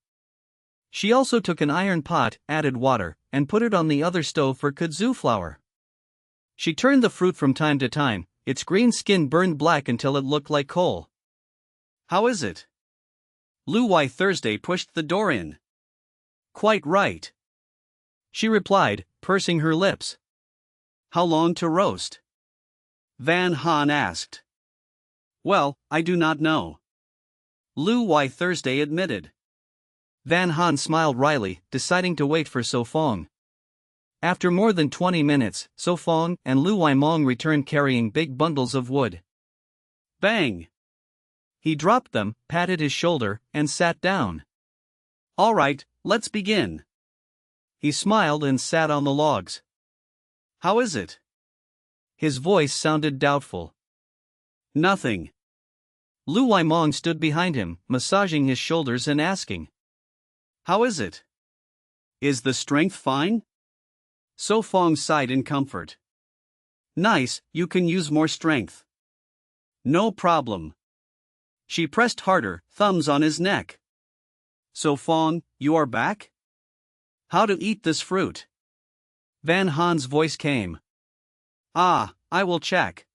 Speaker 1: She also took an iron pot, added water, and put it on the other stove for kudzu flour. She turned the fruit from time to time, its green skin burned black until it looked like coal. How is it? Lu Wai Thursday pushed the door in. Quite right. She replied, pursing her lips. How long to roast? Van Han asked. Well, I do not know. Lu Wai Thursday admitted. Van Han smiled wryly, deciding to wait for So Fong. After more than 20 minutes, So Fong and Lu Waimong returned carrying big bundles of wood. Bang! He dropped them, patted his shoulder, and sat down. All right, let's begin. He smiled and sat on the logs. How is it? His voice sounded doubtful. Nothing. Lu Waimong stood behind him, massaging his shoulders and asking. How is it? Is the strength fine? So Fong sighed in comfort. Nice, you can use more strength. No problem. She pressed harder, thumbs on his neck. So Fong, you are back? How to eat this fruit? Van Han's voice came. Ah, I will check.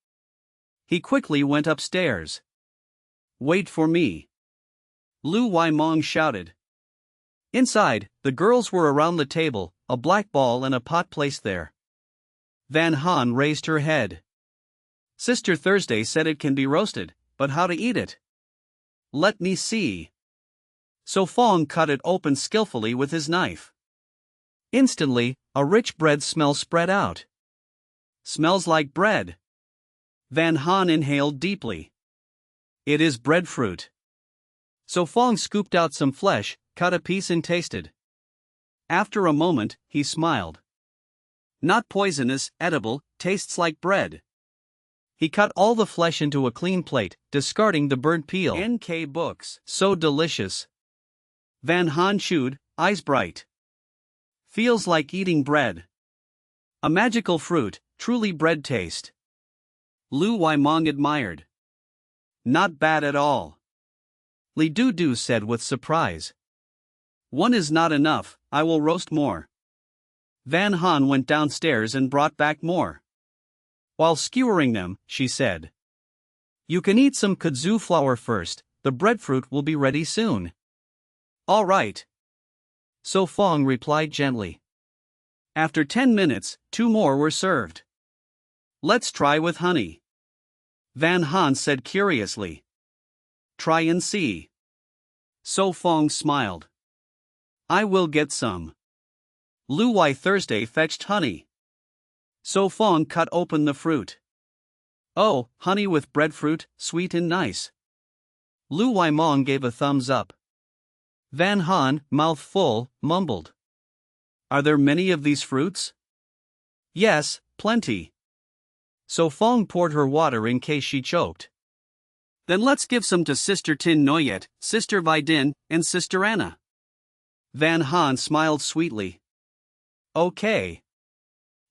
Speaker 1: He quickly went upstairs. Wait for me. Lu Waimong shouted. Inside, the girls were around the table, a black ball and a pot placed there. Van Han raised her head. Sister Thursday said it can be roasted, but how to eat it? Let me see. So Fong cut it open skillfully with his knife. Instantly, a rich bread smell spread out. Smells like bread. Van Han inhaled deeply. It is breadfruit. So Fong scooped out some flesh, cut a piece and tasted. After a moment, he smiled. Not poisonous, edible, tastes like bread. He cut all the flesh into a clean plate, discarding the burnt peel. NK Books. So delicious. Van Han chewed, eyes bright. Feels like eating bread. A magical fruit, truly bread taste. Lu Waimong admired. Not bad at all. Li Du said with surprise. One is not enough, I will roast more. Van Han went downstairs and brought back more. While skewering them, she said. You can eat some kudzu flour first, the breadfruit will be ready soon. All right. So Fong replied gently. After 10 minutes, 2 more were served. Let's try with honey. Van Han said curiously. Try and see. So Fong smiled. I will get some. Lu Wai Thursday fetched honey. So Fong cut open the fruit. Oh, honey with breadfruit, sweet and nice. Lu Wai Mong gave a thumbs up. Van Han, mouth full, mumbled. Are there many of these fruits? Yes, plenty. So Fong poured her water in case she choked. Then let's give some to Sister Tin Noyet, Sister Vidin, and Sister Anna. Van Han smiled sweetly. Okay.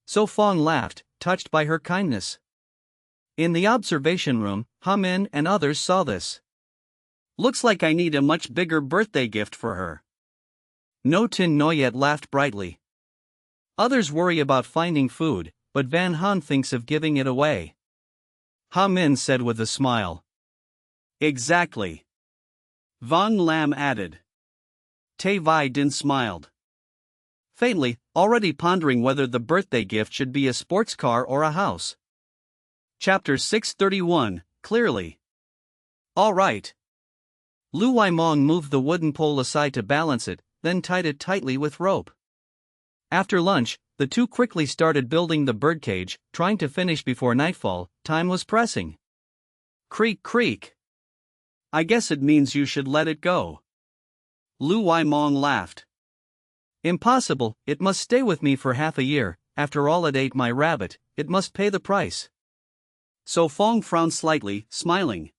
Speaker 1: So Fong laughed, touched by her kindness. In the observation room, Ha Min and others saw this. Looks like I need a much bigger birthday gift for her. No Tin Noyet laughed brightly. Others worry about finding food, but Van Han thinks of giving it away. Ha Min said with a smile. Exactly. Von Lam added. Tay Vi Din smiled. Faintly, already pondering whether the birthday gift should be a sports car or a house. Chapter 631, Clearly. All right. Lu Wai Mong moved the wooden pole aside to balance it, then tied it tightly with rope. After lunch, the two quickly started building the birdcage, trying to finish before nightfall. Time was pressing. Creak creak. I guess it means you should let it go. Lu Wai Mong laughed. Impossible, it must stay with me for half a year. After all, it ate my rabbit, it must pay the price. So Fong frowned slightly, smiling.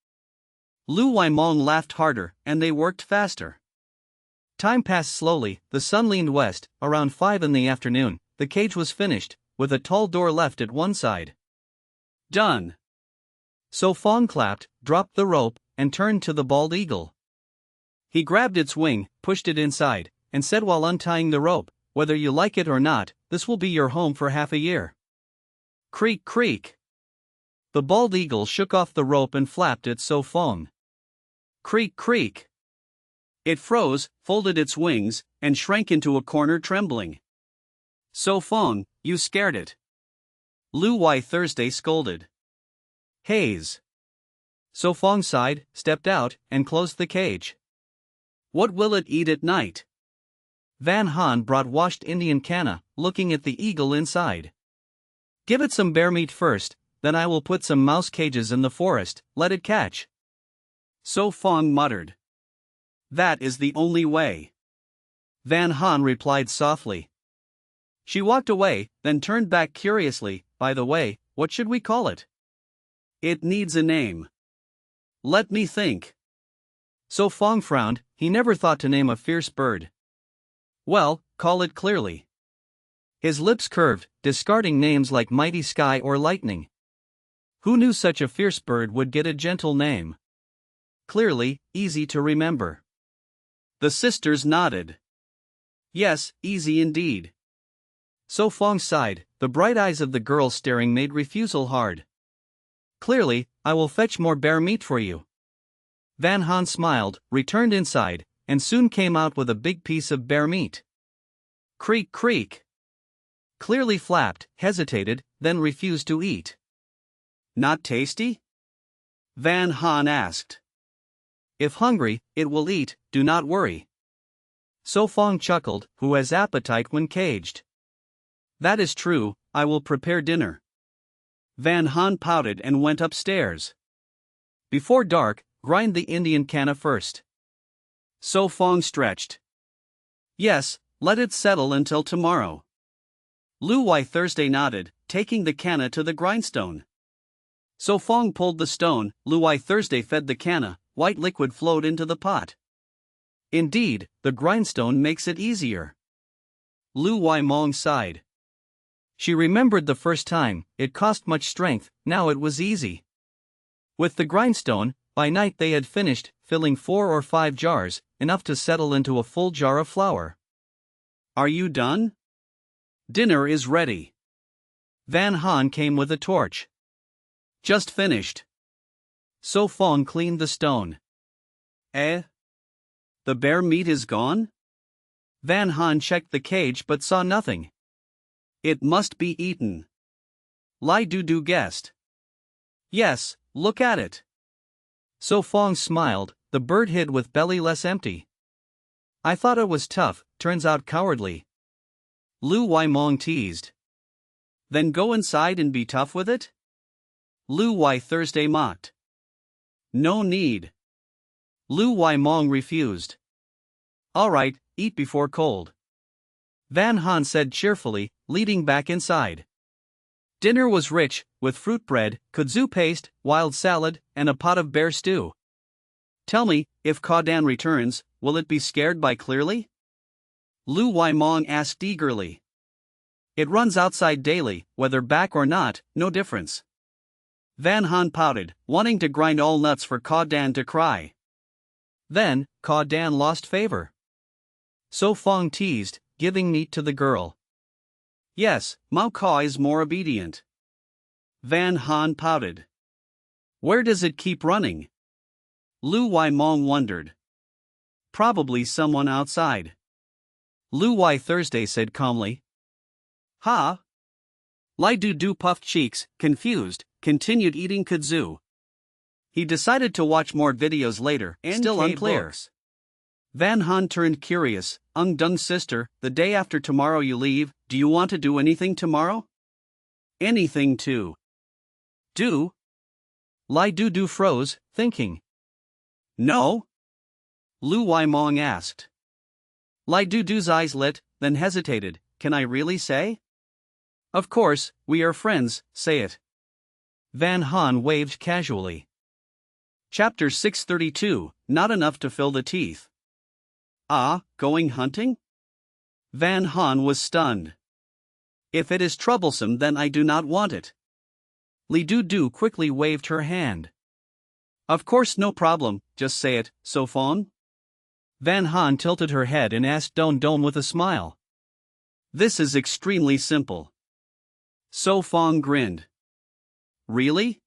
Speaker 1: Lu Wai Mong laughed harder, and they worked faster. Time passed slowly, the sun leaned west. Around 5 in the afternoon, the cage was finished, with a tall door left at one side. Done. So Fong clapped, dropped the rope, and turned to the bald eagle. He grabbed its wing, pushed it inside, and said while untying the rope, whether you like it or not, this will be your home for half a year. Creak creak. The bald eagle shook off the rope and flapped at So Fong. Creak creak. It froze, folded its wings, and shrank into a corner trembling. So Fong, you scared it. Lu Wai Thursday scolded. Haze. So Fong sighed, stepped out, and closed the cage. What will it eat at night? Van Han brought washed Indian canna, looking at the eagle inside. Give it some bear meat first, then I will put some mouse cages in the forest, let it catch. So Fong muttered. That is the only way. Van Han replied softly. She walked away, then turned back curiously. By the way, what should we call it? It needs a name. Let me think. So Fong frowned, he never thought to name a fierce bird. Well, call it Clearly. His lips curved, discarding names like Mighty Sky or Lightning. Who knew such a fierce bird would get a gentle name? Clearly, easy to remember. The sisters nodded. Yes, easy indeed. So Fong sighed, the bright eyes of the girl staring made refusal hard. Clearly, I will fetch more bear meat for you. Van Han smiled, returned inside, and soon came out with a big piece of bear meat. Creak creak. Clearly flapped, hesitated, then refused to eat. Not tasty? Van Han asked. If hungry, it will eat, do not worry. So Fong chuckled, who has appetite when caged. That is true, I will prepare dinner. Van Han pouted and went upstairs. Before dark, grind the Indian canna first. So Fong stretched. Yes, let it settle until tomorrow. Lu Wai Thursday nodded, taking the canna to the grindstone. So Fong pulled the stone, Lu Wai Thursday fed the canna, white liquid flowed into the pot. Indeed, the grindstone makes it easier. Lu Wai Mong sighed. She remembered the first time, it cost much strength, now it was easy. With the grindstone, by night they had finished, filling 4 or 5 jars, enough to settle into a full jar of flour. Are you done? Dinner is ready. Van Han came with a torch. Just finished. So Fong cleaned the stone. Eh? The bear meat is gone? Van Han checked the cage but saw nothing. It must be eaten. Lai Du guessed. Yes, look at it. So Fong smiled, the bird hid with belly less empty. I thought it was tough, turns out cowardly. Lu Mong teased. Then go inside and be tough with it? Lu Thursday mocked. No need. Lu Mong refused. Alright, eat before cold. Van Han said cheerfully, leading back inside. Dinner was rich, with fruit bread, kudzu paste, wild salad, and a pot of bear stew. Tell me, if Kaudan returns, will it be scared by Clearly? Lu Mong asked eagerly. It runs outside daily, whether back or not, no difference. Van Han pouted, wanting to grind all nuts for Kaudan to cry. Then, Kaudan lost favor. So Fong teased, giving meat to the girl. Yes, Mao Caw is more obedient. Van Han pouted. Where does it keep running? Lu Mong wondered. Probably someone outside. Lu Thursday said calmly. Ha! Lai Du puffed cheeks, confused, continued eating kudzu. He decided to watch more videos later, still unclear. Books. Van Han turned curious. Dung's sister, the day after tomorrow you leave, do you want to do anything tomorrow? Anything to do? Lai Du froze, thinking. No? Lu Mong asked. Lai Du's eyes lit, then hesitated. Can I really say? Of course, we are friends, say it. Van Han waved casually. Chapter 632, Not Enough to Fill the Teeth. Ah, going hunting? Van Han was stunned. If it is troublesome, then I do not want it. Li Du quickly waved her hand. Of course, no problem, just say it, So Fong? Van Han tilted her head and asked Don with a smile. This is extremely simple. So Fong grinned. Really?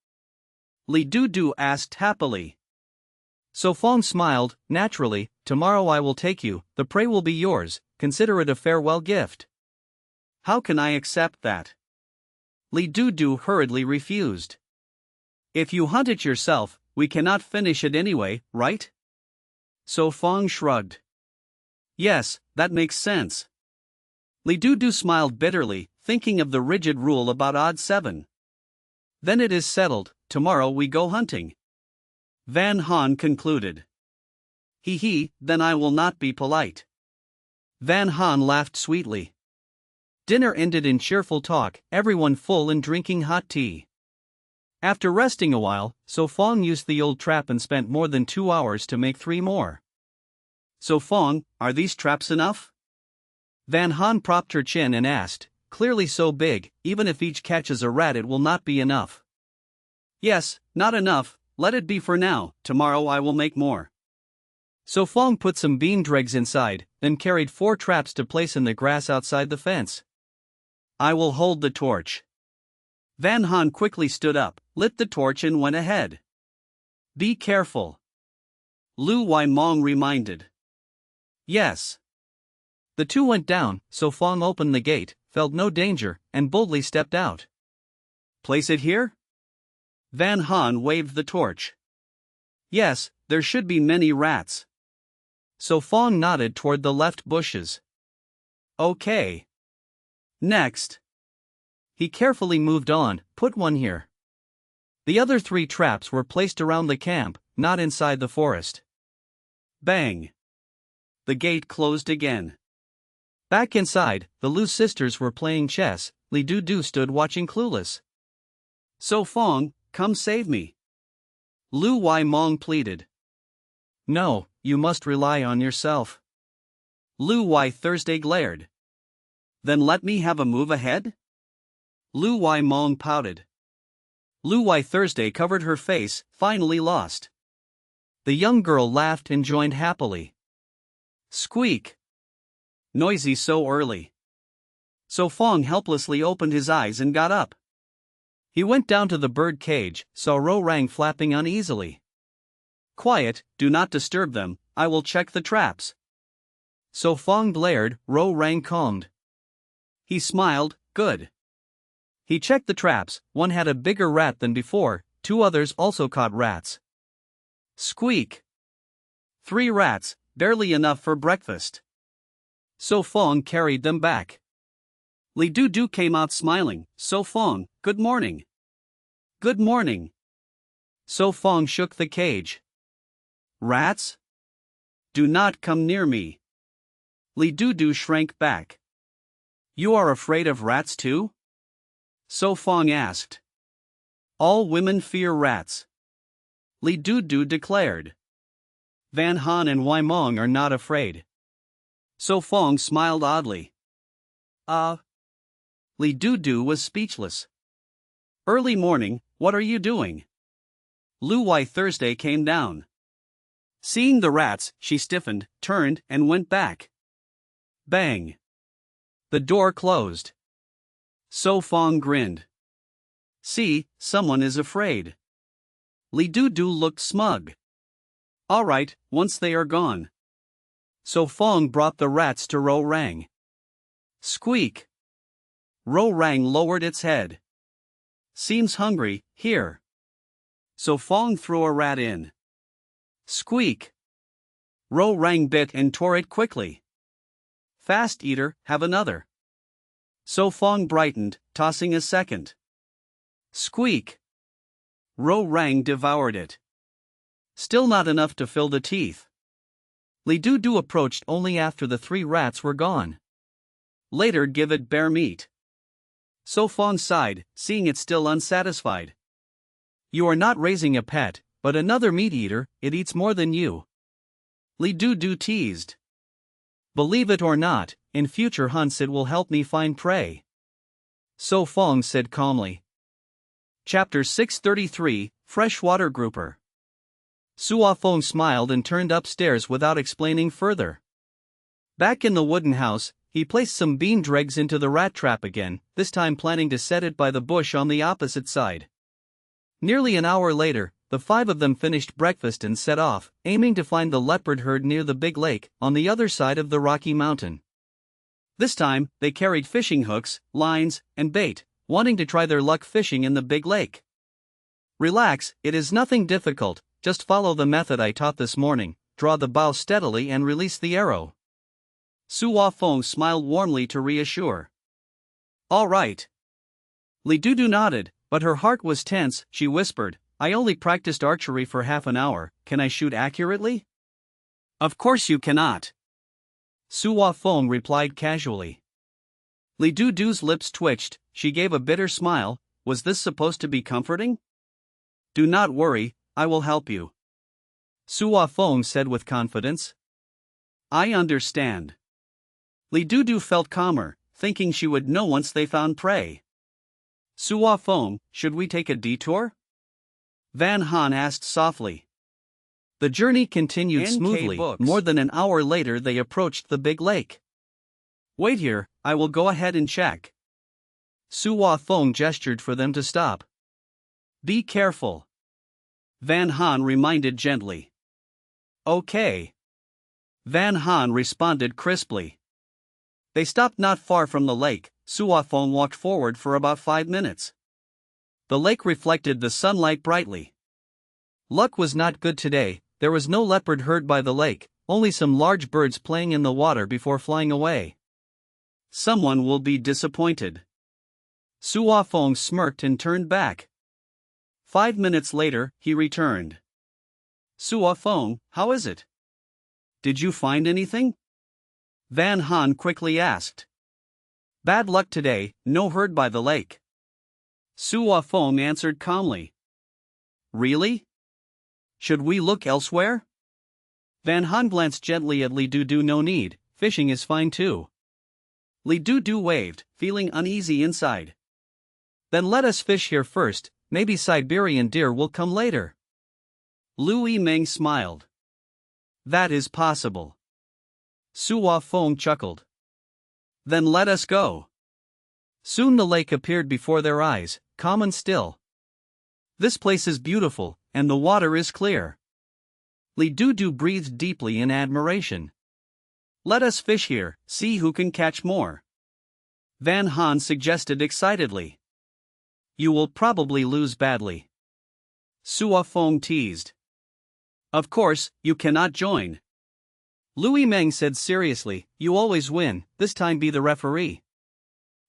Speaker 1: Li Du asked happily. So Fong smiled, naturally. Tomorrow I will take you, the prey will be yours, consider it a farewell gift. How can I accept that? Li Du hurriedly refused. If you hunt it yourself, we cannot finish it anyway, right? So Fong shrugged. Yes, that makes sense. Li Du smiled bitterly, thinking of the rigid rule about odd 7. Then it is settled, tomorrow we go hunting. Van Han concluded. He, then I will not be polite. Van Han laughed sweetly. Dinner ended in cheerful talk, everyone full and drinking hot tea. After resting a while, So Fong used the old trap and spent more than 2 hours to make 3 more. So Fong, are these traps enough? Van Han propped her chin and asked, clearly so big, even if each catches a rat it will not be enough. Yes, not enough, let it be for now, tomorrow I will make more. So Fong put some bean dregs inside, then carried 4 traps to place in the grass outside the fence. I will hold the torch. Van Han quickly stood up, lit the torch and went ahead. Be careful. Lu Mong reminded. Yes. The two went down, So Fong opened the gate, felt no danger, and boldly stepped out. Place it here? Van Han waved the torch. Yes, there should be many rats. So Fong nodded toward the left bushes. Okay. Next. He carefully moved on, put one here. The other 3 traps were placed around the camp, not inside the forest. Bang. The gate closed again. Back inside, the Lu sisters were playing chess. Li Du stood watching clueless. So Fong, come save me. Lu Mong pleaded. No, you must rely on yourself. Lu Thursday glared. Then let me have a move ahead? Lu Mong pouted. Lu Thursday covered her face, finally lost. The young girl laughed and joined happily. Squeak. Noisy so early. So Fong helplessly opened his eyes and got up. He went down to the bird cage, saw Ro Rang flapping uneasily. Quiet, do not disturb them, I will check the traps. So Fong glared, Ro Rang calmed. He smiled, good. He checked the traps, one had a bigger rat than before, 2 others also caught rats. Squeak. 3 rats, barely enough for breakfast. So Fong carried them back. Li Du came out smiling. So Fong, good morning. Good morning. So Fong shook the cage. Rats? Do not come near me. Li Du shrank back. You are afraid of rats too? So Fong asked. All women fear rats. Li Du declared. Van Han and Wai Mong are not afraid. So Fong smiled oddly. Li Du was speechless. Early morning, what are you doing? Lu Wai Thursday came down. Seeing the rats, she stiffened, turned, and went back. Bang. The door closed. So Fong grinned. See, someone is afraid. Li Du looked smug. All right, once they are gone. So Fong brought the rats to Ro Rang. Squeak. Ro Rang lowered its head. Seems hungry, here. So Fong threw a rat in. Squeak. Ro Rang bit and tore it quickly. Fast eater, have another. So Fong brightened, tossing a second. Squeak. Ro Rang devoured it. Still not enough to fill the teeth. Li Du approached only after the 3 rats were gone. Later give it bare meat. So Fong sighed, seeing it still unsatisfied. You are not raising a pet, but another meat eater, it eats more than you. Li Du teased. Believe it or not, in future hunts it will help me find prey. So Fong said calmly. Chapter 633, Freshwater Grouper. Suo Fong smiled and turned upstairs without explaining further. Back in the wooden house, he placed some bean dregs into the rat trap again, this time planning to set it by the bush on the opposite side. Nearly an hour later, the 5 of them finished breakfast and set off, aiming to find the leopard herd near the big lake, on the other side of the Rocky Mountain. This time, they carried fishing hooks, lines, and bait, wanting to try their luck fishing in the big lake. Relax, it is nothing difficult, just follow the method I taught this morning, draw the bow steadily and release the arrow. Suo Fong smiled warmly to reassure. All right. Li Du nodded, but her heart was tense. She whispered, I only practiced archery for half an hour, can I shoot accurately? Of course you cannot. Suo Fong replied casually. Li Du's lips twitched, she gave a bitter smile. Was this supposed to be comforting? Do not worry, I will help you. Suo Fong said with confidence. I understand. Li Du felt calmer, thinking she would know once they found prey. Suo Fong, should we take a detour? Van Han asked softly. The journey continued smoothly. More than an hour later they approached the big lake. Wait here, I will go ahead and check. Suo Fong gestured for them to stop. Be careful. Van Han reminded gently. Okay. Van Han responded crisply. They stopped not far from the lake. Suo Fong walked forward for about 5 minutes. The lake reflected the sunlight brightly. Luck was not good today, there was no leopard herd by the lake, only some large birds playing in the water before flying away. Someone will be disappointed. Suo Fong smirked and turned back. 5 minutes later, he returned. Suo Fong, how is it? Did you find anything? Van Han quickly asked. Bad luck today, no herd by the lake. Suo Fong answered calmly. Really? Should we look elsewhere? Van Han glanced gently at Li Du. No need, fishing is fine too. Li Du waved, feeling uneasy inside. Then let us fish here first, maybe Siberian deer will come later. Lu Yimeng smiled. That is possible. Suo Fong chuckled. Then let us go. Soon the lake appeared before their eyes, calm and still. This place is beautiful, and the water is clear. Li Du breathed deeply in admiration. Let us fish here, see who can catch more. Van Han suggested excitedly. You will probably lose badly. Suo Fong teased. Of course, you cannot join. Louis Meng said seriously, you always win, this time be the referee.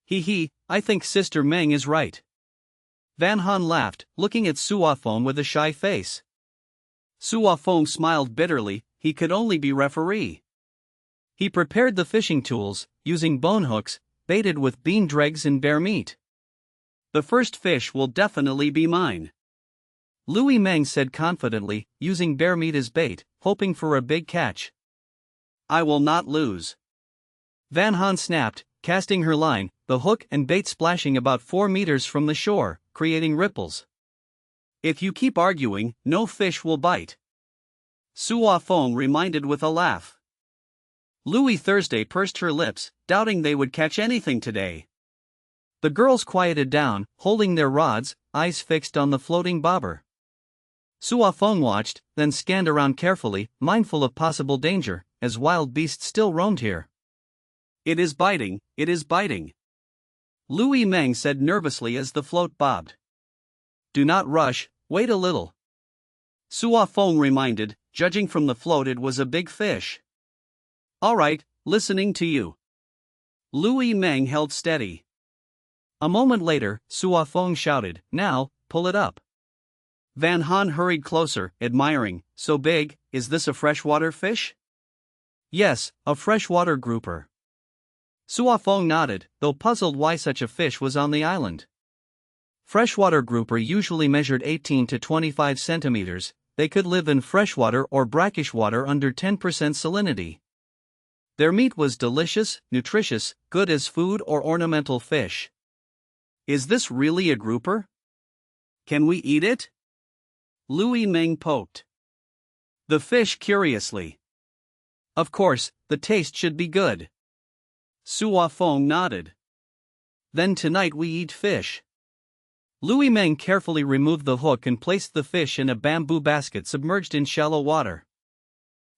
Speaker 1: He, I think Sister Meng is right. Van Han laughed, looking at Suafeng with a shy face. Suafeng smiled bitterly, he could only be referee. He prepared the fishing tools, using bone hooks, baited with bean dregs and bear meat. The first fish will definitely be mine. Louis Meng said confidently, using bear meat as bait, hoping for a big catch. I will not lose. Van Han snapped, casting her line, the hook and bait splashing about 4 meters from the shore, creating ripples. If you keep arguing, no fish will bite. Suafeng reminded with a laugh. Louis Thursday pursed her lips, doubting they would catch anything today. The girls quieted down, holding their rods, eyes fixed on the floating bobber. Suafeng watched, then scanned around carefully, mindful of possible danger, as wild beasts still roamed here. It is biting, it is biting. Louis Meng said nervously as the float bobbed. Do not rush, wait a little. Suafeng reminded, judging from the float it was a big fish. All right, listening to you. Louis Meng held steady. A moment later, Suafeng shouted, now, pull it up. Van Han hurried closer, admiring, so big, is this a freshwater fish? Yes, a freshwater grouper. Suafeng nodded, though puzzled why such a fish was on the island. Freshwater grouper usually measured 18 to 25 centimeters, they could live in freshwater or brackish water under 10% salinity. Their meat was delicious, nutritious, good as food or ornamental fish. Is this really a grouper? Can we eat it? Louis Meng poked the fish curiously. Of course, the taste should be good. Suafeng nodded. Then tonight we eat fish. Louis Meng carefully removed the hook and placed the fish in a bamboo basket submerged in shallow water.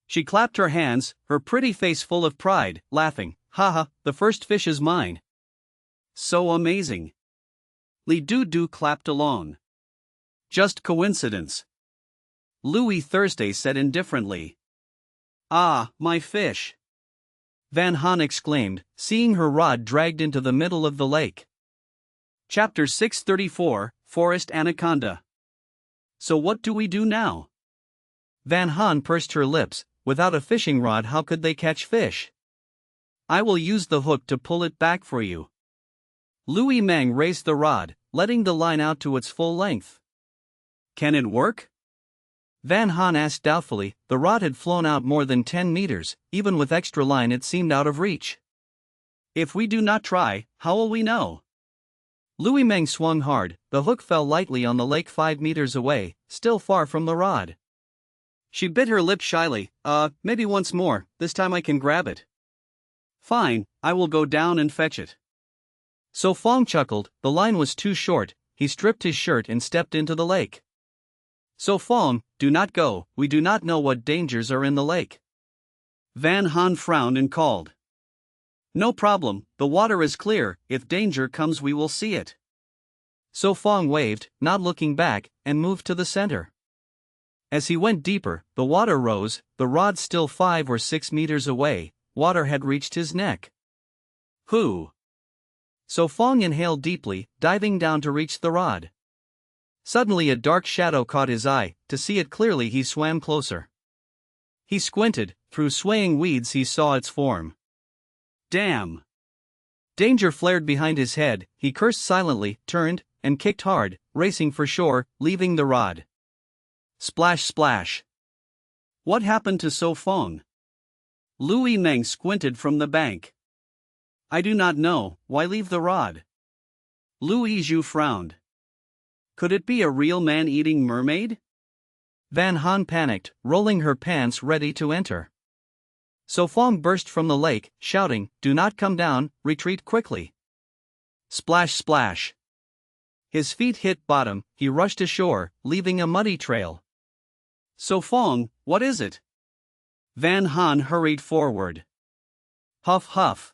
Speaker 1: She clapped her hands, her pretty face full of pride, laughing, haha, the first fish is mine. So amazing. Li Du clapped along. Just coincidence. Louis Thursday said indifferently. Ah, my fish. Van Han exclaimed, seeing her rod dragged into the middle of the lake. Chapter 634, Forest Anaconda. So what do we do now? Van Han pursed her lips, without a fishing rod how could they catch fish? I will use the hook to pull it back for you. Louis Meng raised the rod, letting the line out to its full length. Can it work? Van Han asked doubtfully, the rod had flown out more than 10 meters, even with extra line it seemed out of reach. If we do not try, how will we know? Louis Meng swung hard, the hook fell lightly on the lake 5 meters away, still far from the rod. She bit her lip shyly, maybe once more, this time I can grab it. Fine, I will go down and fetch it. So Fong chuckled, the line was too short, he stripped his shirt and stepped into the lake. So Fong, do not go, we do not know what dangers are in the lake. Van Han frowned and called. No problem, the water is clear, if danger comes we will see it. So Fong waved, not looking back, and moved to the center. As he went deeper, the water rose, the rod still 5 or 6 meters away, water had reached his neck. Whew! So Fong inhaled deeply, diving down to reach the rod. Suddenly a dark shadow caught his eye, to see it clearly he swam closer. He squinted, through swaying weeds he saw its form. Damn! Danger flared behind his head, he cursed silently, turned, and kicked hard, racing for shore, leaving the rod. Splash splash! What happened to So Fong? Louis Meng squinted from the bank. I do not know, why leave the rod? Louis Zhu frowned. Could it be a real man-eating mermaid? Van Han panicked, rolling her pants ready to enter. So Fong burst from the lake, shouting, do not come down, retreat quickly. Splash splash! His feet hit bottom, he rushed ashore, leaving a muddy trail. So Fong, what is it? Van Han hurried forward. Huff huff.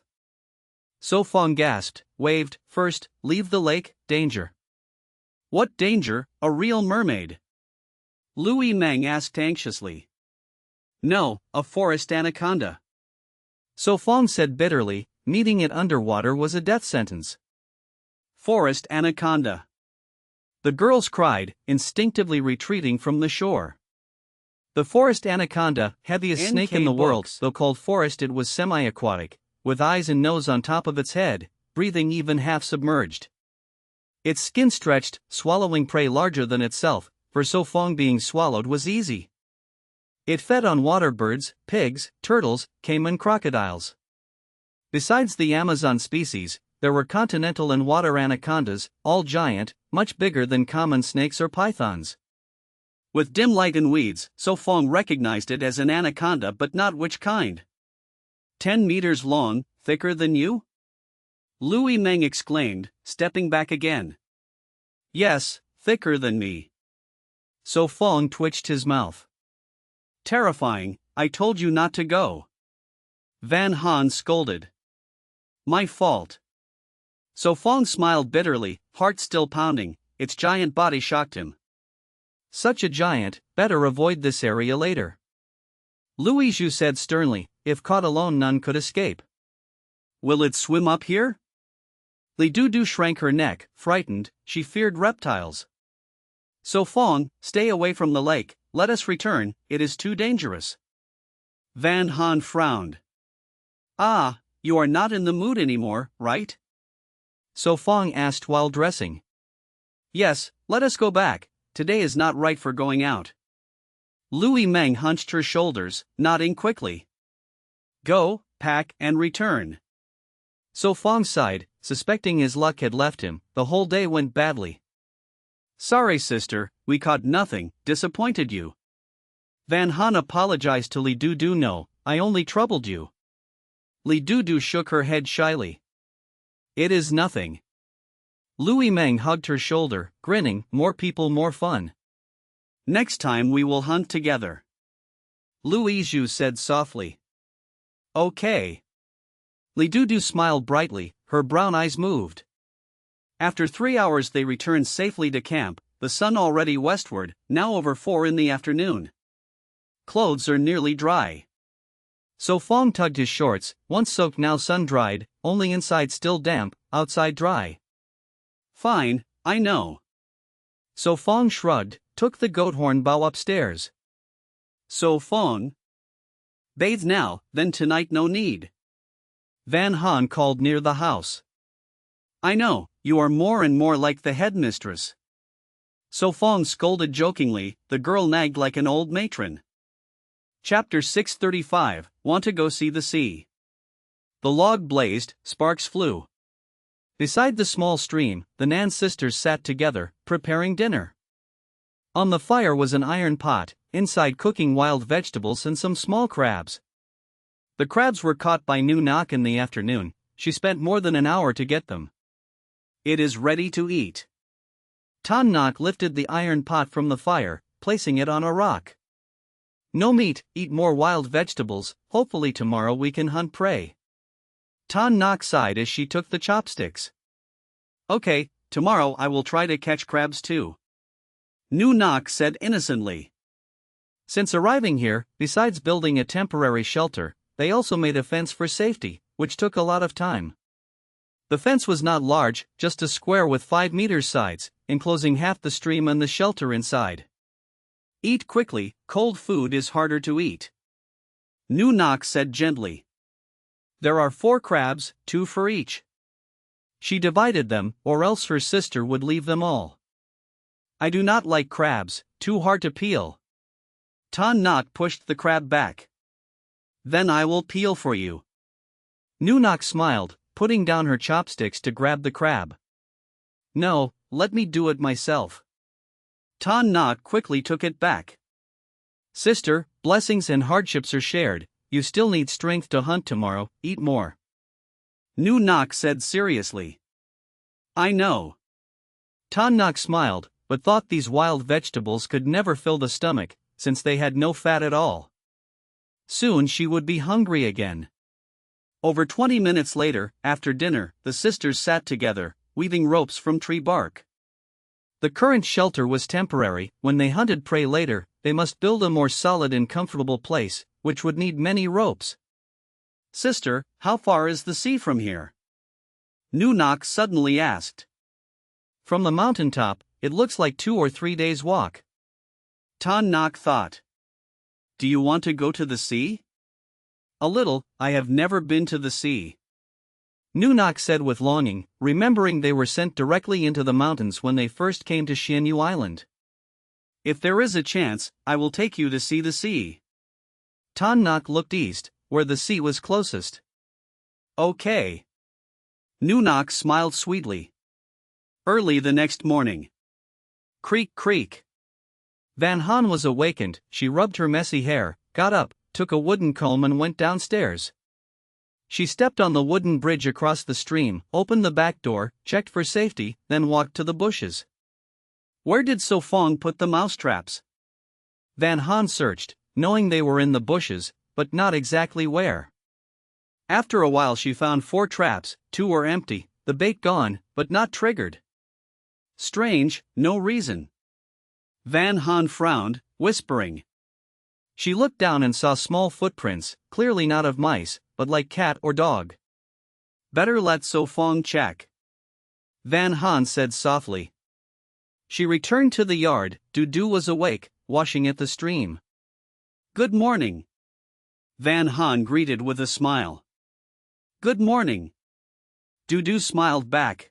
Speaker 1: So Fong gasped, waved, first, leave the lake, danger. What danger, a real mermaid? Louis Meng asked anxiously. No, a forest anaconda. So Fong said bitterly, meeting it underwater was a death sentence. Forest anaconda. The girls cried, instinctively retreating from the shore. The forest anaconda, heaviest snake in the world, though called forest, it was semi-aquatic, with eyes and nose on top of its head, breathing even half submerged. Its skin stretched, swallowing prey larger than itself, for so Fong being swallowed was easy. It fed on water birds, pigs, turtles, caiman crocodiles. Besides the Amazon species, there were continental and water anacondas, all giant, much bigger than common snakes or pythons. With dim light and weeds, So Fong recognized it as an anaconda, but not which kind. 10 meters long, thicker than you? Louis Meng exclaimed, stepping back again. Yes, thicker than me. So Fong twitched his mouth. Terrifying, I told you not to go. Van Han scolded. My fault. So Fong smiled bitterly, heart still pounding, its giant body shocked him. Such a giant, better avoid this area later. Louis Zhu said sternly, if caught alone none could escape. Will it swim up here? Li Dudu shrank her neck, frightened, she feared reptiles. So Fong, stay away from the lake, let us return, it is too dangerous. Van Han frowned. Ah, you are not in the mood anymore, right? So Fong asked while dressing. Yes, let us go back, today is not right for going out. Louis Meng hunched her shoulders, nodding quickly. Go, pack and return. So Fong sighed, suspecting his luck had left him, the whole day went badly. Sorry sister, we caught nothing, disappointed you. Van Han apologized to Li Dudu. No, I only troubled you. Li Dudu shook her head shyly. It is nothing. Louis Meng hugged her shoulder, grinning, more people more fun. Next time we will hunt together. Louis Zhu said softly. Okay. Li Dudu smiled brightly, her brown eyes moved. After 3 hours they returned safely to camp, the sun already westward, now over 4 in the afternoon. Clothes are nearly dry. So Fong tugged his shorts, once soaked now sun-dried, only inside still damp, outside dry. Fine, I know. So Fong shrugged, took the goat horn bow upstairs. So Fong. Bathe now, then tonight no need. Van Han called near the house. I know, you are more and more like the headmistress. So Fong scolded jokingly, the girl nagged like an old matron. Chapter 635, Want to go see the sea. The log blazed, sparks flew. Beside the small stream, the Nan sisters sat together, preparing dinner. On the fire was an iron pot, inside cooking wild vegetables and some small crabs. The crabs were caught by Nu Nok in the afternoon, she spent more than an hour to get them. It is ready to eat. Tan Nok lifted the iron pot from the fire, placing it on a rock. No meat, eat more wild vegetables, hopefully tomorrow we can hunt prey. Tan Nok sighed as she took the chopsticks. Okay, tomorrow I will try to catch crabs too. Nu Nok said innocently. Since arriving here, besides building a temporary shelter, they also made a fence for safety, which took a lot of time. The fence was not large, just a square with 5 meters sides, enclosing half the stream and the shelter inside. Eat quickly, cold food is harder to eat. Nu Nok said gently. There are 4 crabs, 2 for each. She divided them, or else her sister would leave them all. I do not like crabs, too hard to peel. Tan Nok pushed the crab back. Then I will peel for you. Nu Nok smiled, putting down her chopsticks to grab the crab. No, let me do it myself. Tan Nok quickly took it back. Sister, blessings and hardships are shared, you still need strength to hunt tomorrow, eat more. Nu Nok said seriously. I know. Tan Nok smiled, but thought these wild vegetables could never fill the stomach, since they had no fat at all. Soon she would be hungry again. Over 20 minutes later, after dinner, the sisters sat together, weaving ropes from tree bark. The current shelter was temporary, when they hunted prey later, they must build a more solid and comfortable place, which would need many ropes. Sister, how far is the sea from here? Nunak suddenly asked. From the mountaintop, it looks like 2 or 3 days' walk. Tan Nak thought. Do you want to go to the sea? A little, I have never been to the sea. Nunak said with longing, remembering they were sent directly into the mountains when they first came to Xianyu Island. If there is a chance, I will take you to see the sea. Tan Nak looked east, where the sea was closest. Okay. Nunak smiled sweetly. Early the next morning. Creak creak. Van Han was awakened. She rubbed her messy hair, got up, took a wooden comb and went downstairs. She stepped on the wooden bridge across the stream, opened the back door, checked for safety, then walked to the bushes. Where did So Fong put the mousetraps? Van Han searched, knowing they were in the bushes, but not exactly where. After a while she found 4 traps, 2 were empty, the bait gone, but not triggered. Strange, no reason. Van Han frowned, whispering. She looked down and saw small footprints, clearly not of mice, but like cat or dog. Better let So Fong check. Van Han said softly. She returned to the yard. Dudu was awake, washing at the stream. Good morning. Van Han greeted with a smile. Good morning. Dudu smiled back.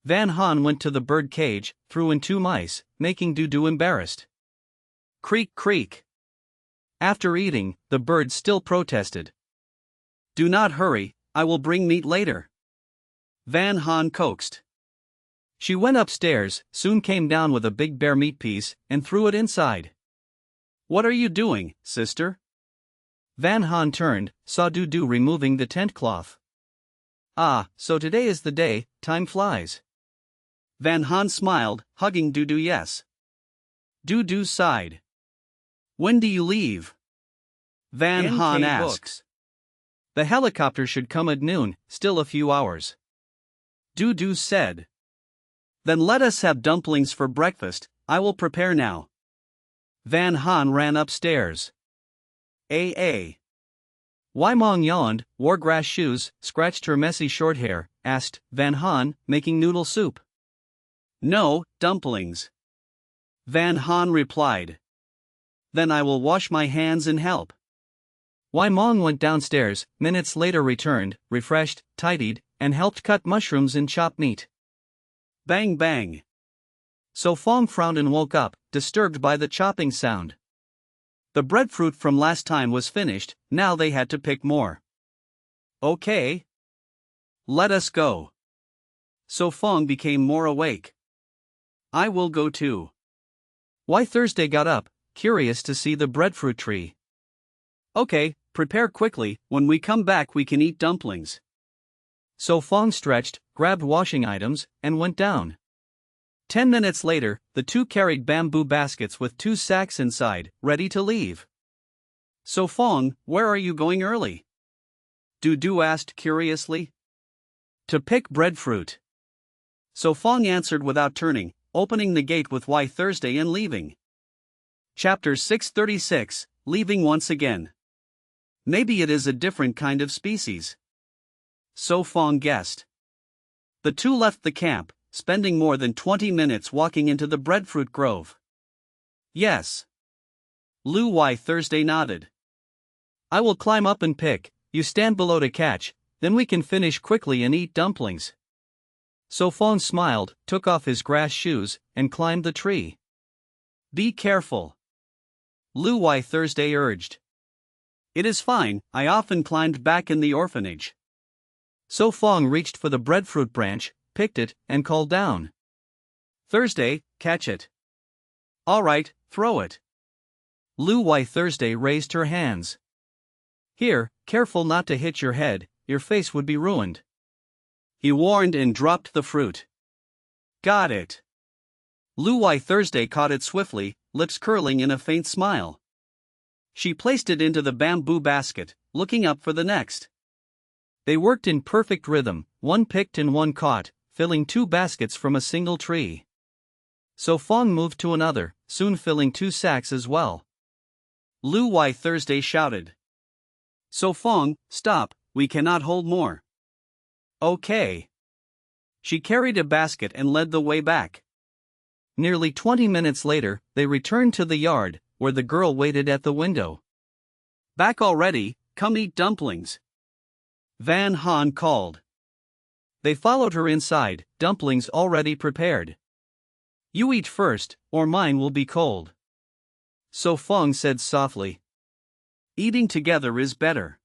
Speaker 1: Van Han went to the bird cage, threw in 2 mice, making Dudu embarrassed. Creak creak. After eating, the bird still protested. Do not hurry, I will bring meat later. Van Han coaxed. She went upstairs, soon came down with a big bear meat piece, and threw it inside. What are you doing, sister? Van Han turned, saw Dudu removing the tent cloth. Ah, so today is the day, time flies. Van Han smiled, hugging Dudu. Yes. Dudu sighed. When do you leave? Van Han asked. The helicopter should come at noon, still a few hours. Dudu said. Then let us have dumplings for breakfast, I will prepare now. Van Han ran upstairs. Waimong yawned, wore grass shoes, scratched her messy short hair, asked, Van Han, making noodle soup? No, dumplings. Van Han replied. Then I will wash my hands and help. Waimong went downstairs, minutes later returned, refreshed, tidied, and helped cut mushrooms and chop meat. Bang bang. So Fong frowned and woke up, disturbed by the chopping sound. The breadfruit from last time was finished, now they had to pick more. Okay. Let us go. So Fong became more awake. I will go too. Why Thursday got up, curious to see the breadfruit tree. Okay, prepare quickly, when we come back we can eat dumplings. So Fong stretched, grabbed washing items, and went down. 10 minutes later, the 2 carried bamboo baskets with 2 sacks inside, ready to leave. So Fong, where are you going early? Dudu asked curiously. To pick breadfruit. So Fong answered without turning, opening the gate with Why Thursday and leaving. Chapter 636, Leaving Once Again. Maybe it is a different kind of species. So Fong guessed. The 2 left the camp, spending more than 20 minutes walking into the breadfruit grove. Yes. Lu Why Thursday nodded. I will climb up and pick, you stand below to catch, then we can finish quickly and eat dumplings. So Fong smiled, took off his grass shoes, and climbed the tree. Be careful. Lu Why Thursday urged. It is fine, I often climbed back in the orphanage. So Fong reached for the breadfruit branch, picked it, and called down. Thursday, catch it. All right, throw it. Lu Why Thursday raised her hands. Here, careful not to hit your head, your face would be ruined. He warned and dropped the fruit. Got it. Lu Why Thursday caught it swiftly, lips curling in a faint smile. She placed it into the bamboo basket, looking up for the next. They worked in perfect rhythm, one picked and one caught, filling 2 baskets from a single tree. So Fong moved to another, soon filling 2 sacks as well. Lu Wai Thursday shouted. So Fong, stop, we cannot hold more. Okay. She carried a basket and led the way back. Nearly 20 minutes later, they returned to the yard, where the girl waited at the window. Back already, come eat dumplings. Van Han called. They followed her inside, dumplings already prepared. You eat first, or mine will be cold. So Fong said softly. Eating together is better.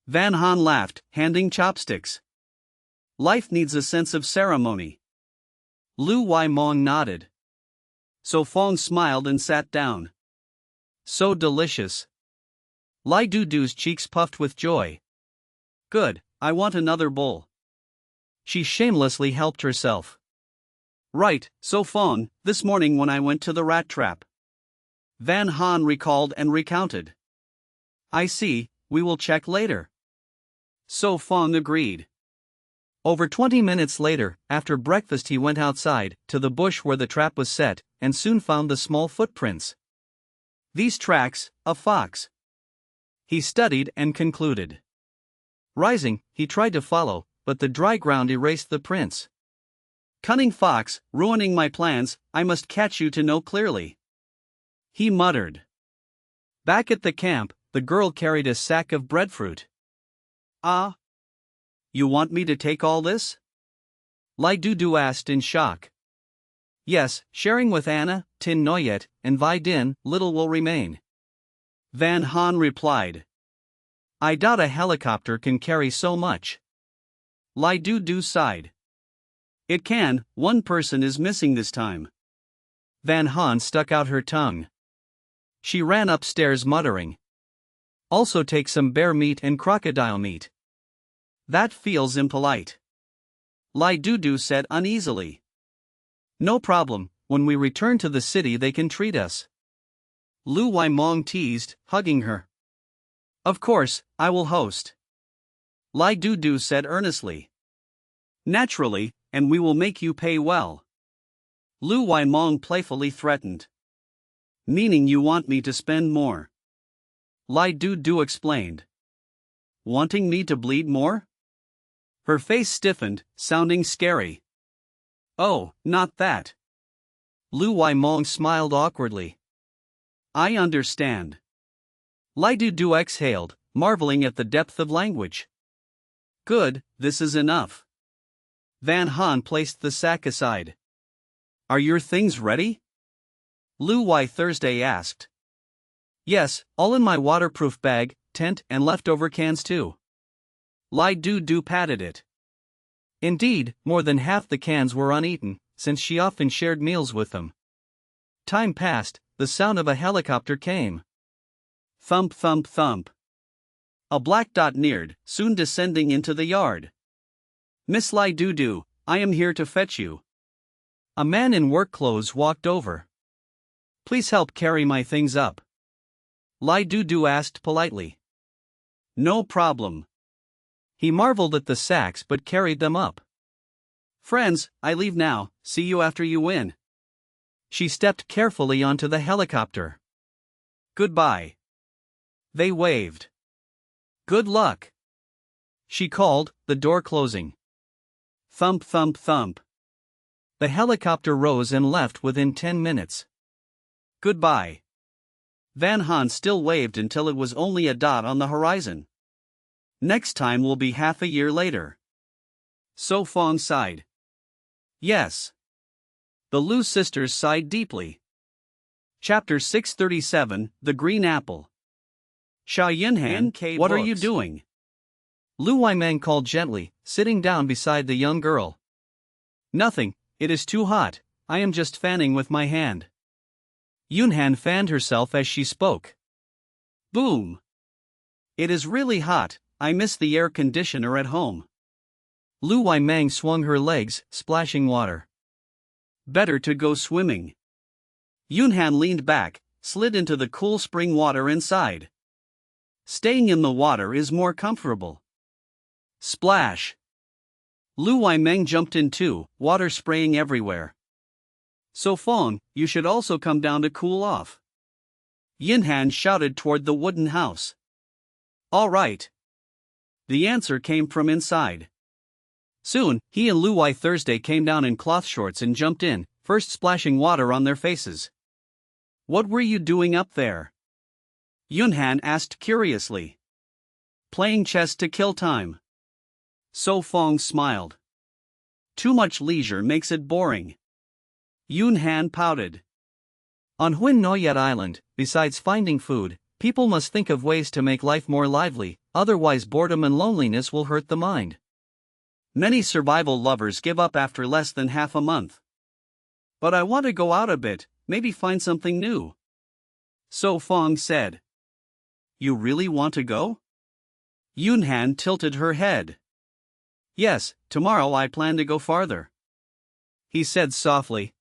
Speaker 1: Van Han laughed, handing chopsticks. Life needs a sense of ceremony. Lu Wai Mong nodded. So Fong smiled and sat down. So delicious. Lai Dudu's cheeks puffed with joy. Good, I want another bowl. She shamelessly helped herself. Right, So Fong, this morning when I went to the rat trap. Van Han recalled and recounted. I see, we will check later. So Fong agreed. Over 20 minutes later, after breakfast he went outside, to the bush where the trap was set, and soon found the small footprints. These tracks, a fox. He studied and concluded. Rising, he tried to follow, but the dry ground erased the prints. Cunning fox, ruining my plans, I must catch you to know clearly. He muttered. Back at the camp, the girl carried a sack of breadfruit. Ah? You want me to take all this? Lai Dudu asked in shock. Yes, sharing with Anna, Tin Noyet, and Vi Din, little will remain. Van Han replied. I doubt a helicopter can carry so much. Lai Dudu sighed. It can, one person is missing this time. Van Han stuck out her tongue. She ran upstairs muttering. Also take some bear meat and crocodile meat. That feels impolite. Lai Dudu said uneasily. No problem, when we return to the city they can treat us. Lu Wai Mong teased, hugging her. Of course, I will host. Lai Dudu said earnestly. Naturally, and we will make you pay well. Lu Wai Mong playfully threatened. Meaning you want me to spend more. Lai Dudu explained. Wanting me to bleed more? Her face stiffened, sounding scary. Oh, not that. Lu Wai Mong smiled awkwardly. I understand. Lai Dudu exhaled, marveling at the depth of language. Good, this is enough. Van Han placed the sack aside. Are your things ready? Lu Wai Thursday asked. Yes, all in my waterproof bag, tent, and leftover cans too. Lai Dudu patted it. Indeed, more than half the cans were uneaten, since she often shared meals with them. Time passed, the sound of a helicopter came. Thump thump thump. A black dot neared, soon descending into the yard. Miss Lai Dudu, I am here to fetch you. A man in work clothes walked over. Please help carry my things up. Lai Dudu asked politely. No problem. He marveled at the sacks but carried them up. Friends, I leave now, see you after you win. She stepped carefully onto the helicopter. Goodbye. They waved. Good luck. She called, the door closing. Thump thump thump. The helicopter rose and left within 10 minutes. Goodbye. Van Han still waved until it was only a dot on the horizon. Next time will be half a year later. So Fong sighed. Yes. The Lu sisters sighed deeply. Chapter 637, The Green Apple. Xia Yinhan, what are you doing? Lu Waimang called gently, sitting down beside the young girl. Nothing, it is too hot, I am just fanning with my hand. Yunhan fanned herself as she spoke. Boom! It is really hot, I miss the air conditioner at home. Lu Waimang swung her legs, splashing water. Better to go swimming. Yunhan leaned back, slid into the cool spring water inside. Staying in the water is more comfortable. Splash! Lu Waimeng jumped in too, water spraying everywhere. So Fong, you should also come down to cool off. Yinhan shouted toward the wooden house. All right. The answer came from inside. Soon, he and Luai Thursday came down in cloth shorts and jumped in, first splashing water on their faces. What were you doing up there? Yunhan asked curiously. Playing chess to kill time. So Fong smiled. Too much leisure makes it boring. Yunhan pouted. On Huin Noyet Island, besides finding food, people must think of ways to make life more lively, otherwise boredom and loneliness will hurt the mind. Many survival lovers give up after less than half a month. But I want to go out a bit, maybe find something new. So Fong said. You really want to go? Yunhan tilted her head. Yes, tomorrow I plan to go farther. He said softly.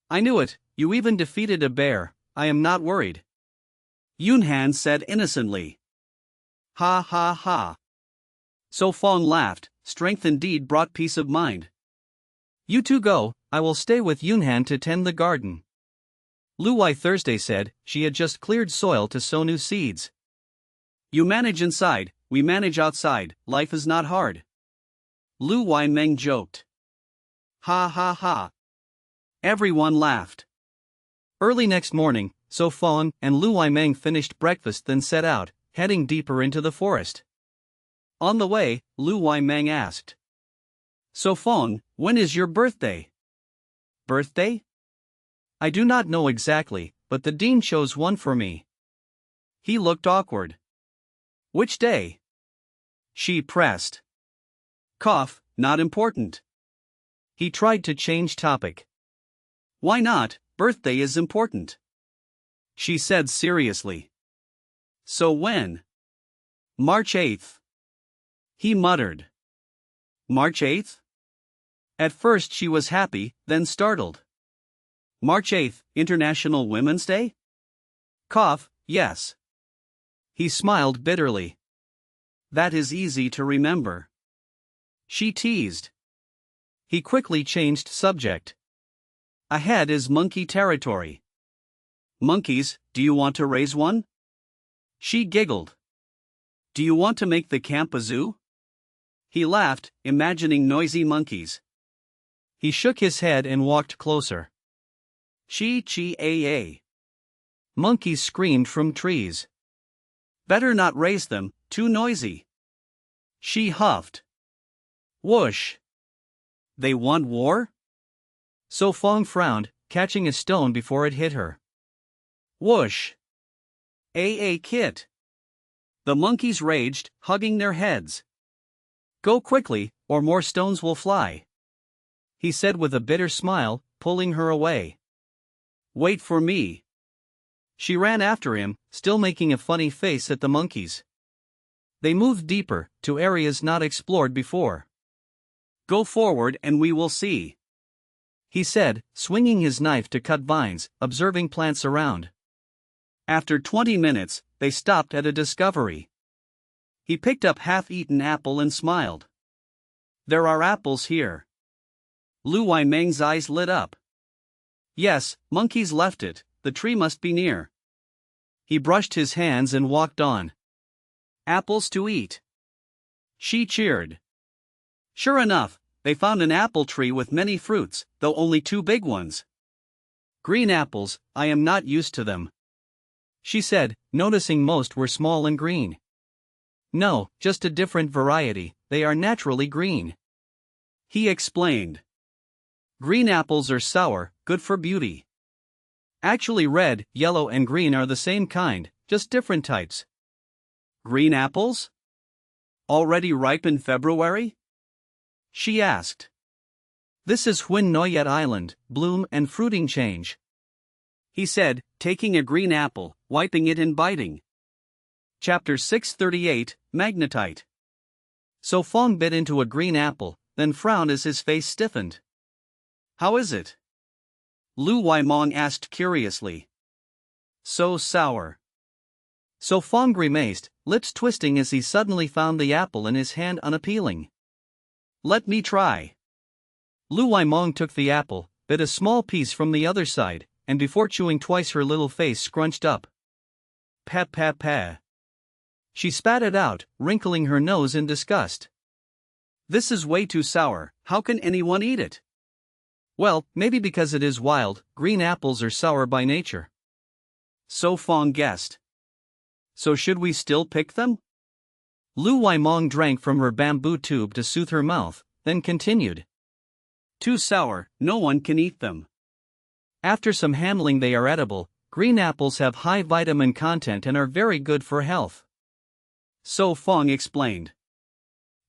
Speaker 1: I knew it, you even defeated a bear, I am not worried. Yunhan said innocently. Ha ha ha. So Fong laughed, strength indeed brought peace of mind. You two go, I will stay with Yunhan to tend the garden. Luai Thursday said she had just cleared soil to sow new seeds. You manage inside, we manage outside, life is not hard. Luai Meng joked. Ha ha ha. Everyone laughed. Early next morning, So Fong and Luai Meng finished breakfast then set out, heading deeper into the forest. On the way, Luai Meng asked. So Fong, when is your birthday? Birthday? I do not know exactly, but the dean chose one for me. He looked awkward. Which day? She pressed. Cough, not important. He tried to change topic. Why not, birthday is important. She said seriously. So when? March 8th. He muttered. March 8th? At first she was happy, then startled. March 8th, International Women's Day? Cough, yes. He smiled bitterly. That is easy to remember. She teased. He quickly changed subject. Ahead is monkey territory. Monkeys, do you want to raise one? She giggled. Do you want to make the camp a zoo? He laughed, imagining noisy monkeys. He shook his head and walked closer. Chi-chi-a-a. Monkeys screamed from trees. Better not raise them, too noisy. She huffed. Whoosh. They want war? So Fong frowned, catching a stone before it hit her. Whoosh. Kit. The monkeys raged, hugging their heads. Go quickly, or more stones will fly. He said with a bitter smile, pulling her away. Wait for me. She ran after him, still making a funny face at the monkeys. They moved deeper, to areas not explored before. Go forward and we will see. He said, swinging his knife to cut vines, observing plants around. After 20 minutes, they stopped at a discovery. He picked up half-eaten apple and smiled. There are apples here. Luai Meng's eyes lit up. Yes, monkeys left it, the tree must be near. He brushed his hands and walked on. Apples to eat. She cheered. Sure enough, they found an apple tree with many fruits, though only 2 big ones. Green apples, I am not used to them. She said, noticing most were small and green. No, just a different variety, they are naturally green. He explained. Green apples are sour, good for beauty. Actually red, yellow and green are the same kind, just different types. Green apples? Already ripe in February? She asked. This is Huin Noyet Island, bloom and fruiting change. He said, taking a green apple, wiping it and biting. Chapter 638, Magnetite. So Fong bit into a green apple, then frowned as his face stiffened. How is it? Luai Meng asked curiously. So sour. So Fong grimaced, lips twisting as he suddenly found the apple in his hand unappealing. Let me try. Luai Meng took the apple, bit a small piece from the other side, and before chewing twice her little face scrunched up. Peh peh peh. She spat it out, wrinkling her nose in disgust. This is way too sour, how can anyone eat it? Well, maybe because it is wild, green apples are sour by nature. So Fong guessed. So should we still pick them? Lu Waimong drank from her bamboo tube to soothe her mouth, then continued. Too sour, no one can eat them. After some handling they are edible. Green apples have high vitamin content and are very good for health. So Fong explained.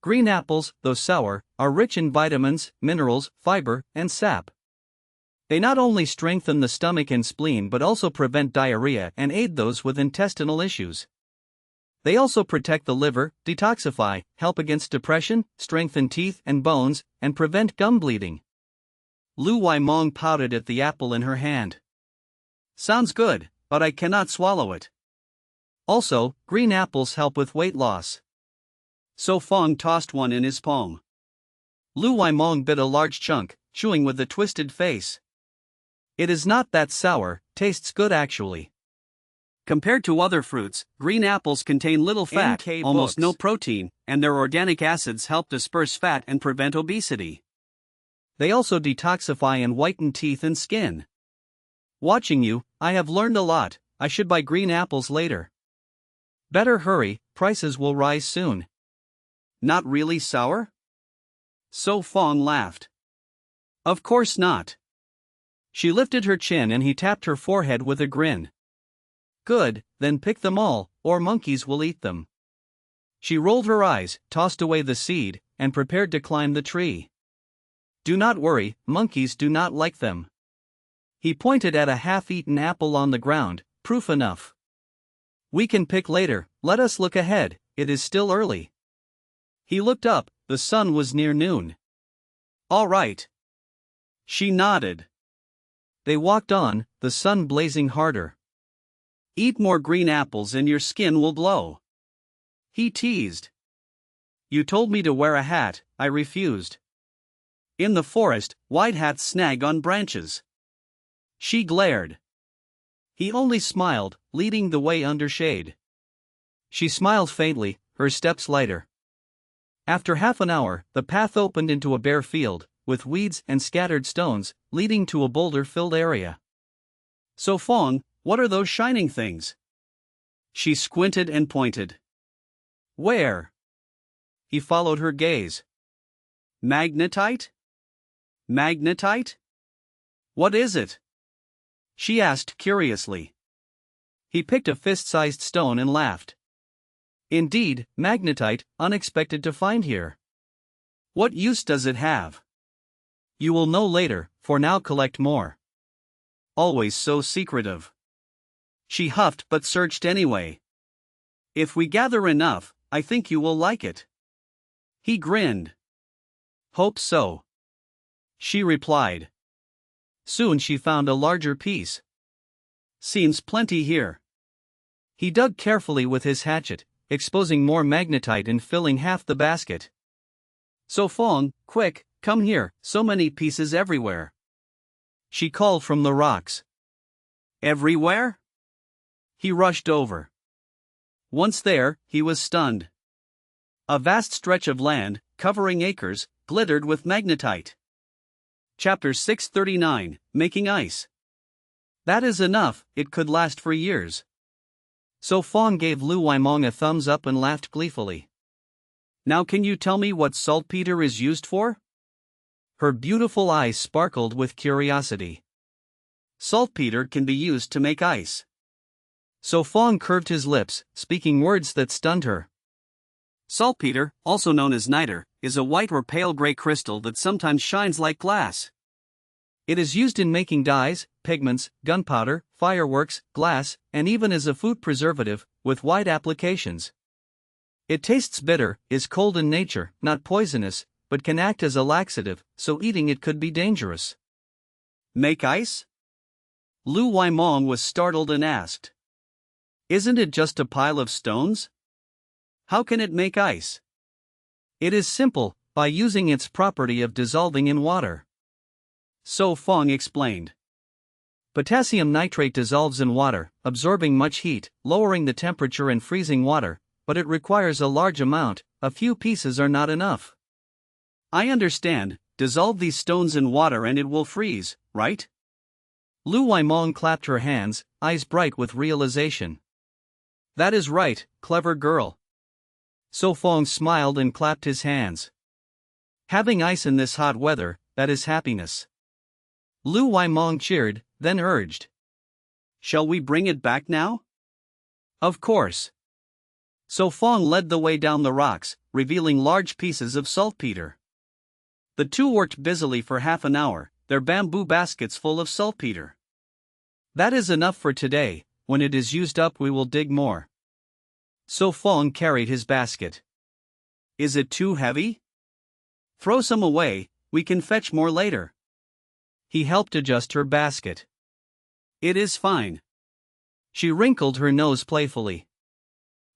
Speaker 1: Green apples, though sour, are rich in vitamins, minerals, fiber, and sap. They not only strengthen the stomach and spleen but also prevent diarrhea and aid those with intestinal issues. They also protect the liver, detoxify, help against depression, strengthen teeth and bones, and prevent gum bleeding. Lu Waimong pouted at the apple in her hand. Sounds good, but I cannot swallow it. Also, green apples help with weight loss. So Fong tossed one in his palm. Lu Waimong bit a large chunk, chewing with a twisted face. It is not that sour, tastes good actually. Compared to other fruits, green apples contain little fat, almost no protein, and their organic acids help disperse fat and prevent obesity. They also detoxify and whiten teeth and skin. Watching you, I have learned a lot. I should buy green apples later. Better hurry, prices will rise soon. Not really sour? So Fong laughed. Of course not. She lifted her chin and he tapped her forehead with a grin. Good, then pick them all, or monkeys will eat them. She rolled her eyes, tossed away the seed, and prepared to climb the tree. Do not worry, monkeys do not like them. He pointed at a half-eaten apple on the ground, proof enough. We can pick later, let us look ahead, it is still early. He looked up, the sun was near noon. All right. She nodded. They walked on, the sun blazing harder. Eat more green apples and your skin will glow. He teased. You told me to wear a hat, I refused. In the forest, white hats snag on branches. She glared. He only smiled, leading the way under shade. She smiled faintly, her steps lighter. After half an hour, the path opened into a bare field, with weeds and scattered stones, leading to a boulder-filled area. So Fong, what are those shining things? She squinted and pointed. Where? He followed her gaze. Magnetite? Magnetite? What is it? She asked curiously. He picked a fist-sized stone and laughed. Indeed, magnetite, unexpected to find here. What use does it have? You will know later, for now collect more. Always so secretive. She huffed but searched anyway. If we gather enough, I think you will like it. He grinned. Hope so. She replied. Soon she found a larger piece. Seems plenty here. He dug carefully with his hatchet, exposing more magnetite and filling half the basket. So Fong, quick, come here, so many pieces everywhere. She called from the rocks. Everywhere? He rushed over. Once there, he was stunned. A vast stretch of land, covering acres, glittered with magnetite. Chapter 639, Making Ice. That is enough, it could last for years. So Fong gave Lu Waimong a thumbs up and laughed gleefully. Now can you tell me what saltpeter is used for? Her beautiful eyes sparkled with curiosity. Saltpeter can be used to make ice. So Fong curved his lips, speaking words that stunned her. Saltpeter, also known as niter, is a white or pale gray crystal that sometimes shines like glass. It is used in making dyes, pigments, gunpowder, fireworks, glass, and even as a food preservative, with wide applications. It tastes bitter, is cold in nature, not poisonous, but can act as a laxative, so eating it could be dangerous. Make ice? Lu Waimong was startled and asked. Isn't it just a pile of stones? How can it make ice? It is simple, by using its property of dissolving in water. So Fong explained. Potassium nitrate dissolves in water, absorbing much heat, lowering the temperature and freezing water, but it requires a large amount, a few pieces are not enough. I understand, dissolve these stones in water and it will freeze, right? Lu Waimong clapped her hands, eyes bright with realization. That is right, clever girl. So Fong smiled and clapped his hands. Having ice in this hot weather, that is happiness. Lu Waimong cheered, then urged. Shall we bring it back now? Of course. So Fong led the way down the rocks, revealing large pieces of saltpeter. The two worked busily for half an hour, their bamboo baskets full of saltpeter. That is enough for today, when it is used up we will dig more. So Fong carried his basket. Is it too heavy? Throw some away, we can fetch more later. He helped adjust her basket. It is fine. She wrinkled her nose playfully.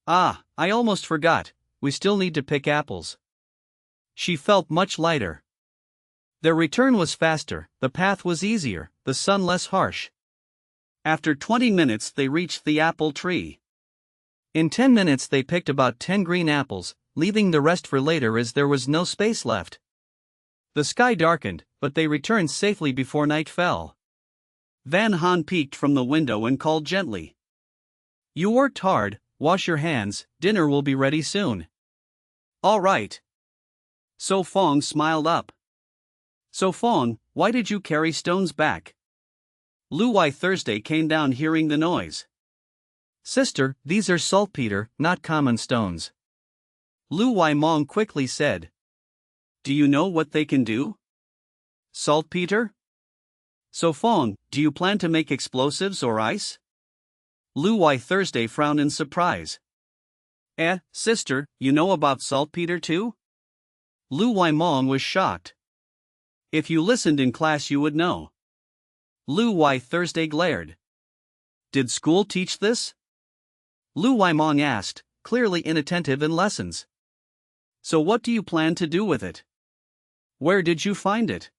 Speaker 1: Ah, I almost forgot, we still need to pick apples. She felt much lighter. Their return was faster, the path was easier, the sun less harsh. After 20 minutes they reached the apple tree. In 10 minutes they picked about 10 green apples, leaving the rest for later as there was no space left. The sky darkened, but they returned safely before night fell. Van Han peeked from the window and called gently. You worked hard, wash your hands, dinner will be ready soon. All right. So Fong smiled up. So Fong, why did you carry stones back? Lu Wai Thursday came down hearing the noise. Sister, these are saltpeter, not common stones. Lu Wai Mong quickly said. Do you know what they can do? Saltpeter? So Fong, do you plan to make explosives or ice? Lu Wai Thursday frowned in surprise. Sister, you know about saltpeter too? Lu Wai Mong was shocked. If you listened in class you would know. Lu Wai Thursday glared. Did school teach this? Lu Wai Mong asked, clearly inattentive in lessons. So what do you plan to do with it? Where did you find it?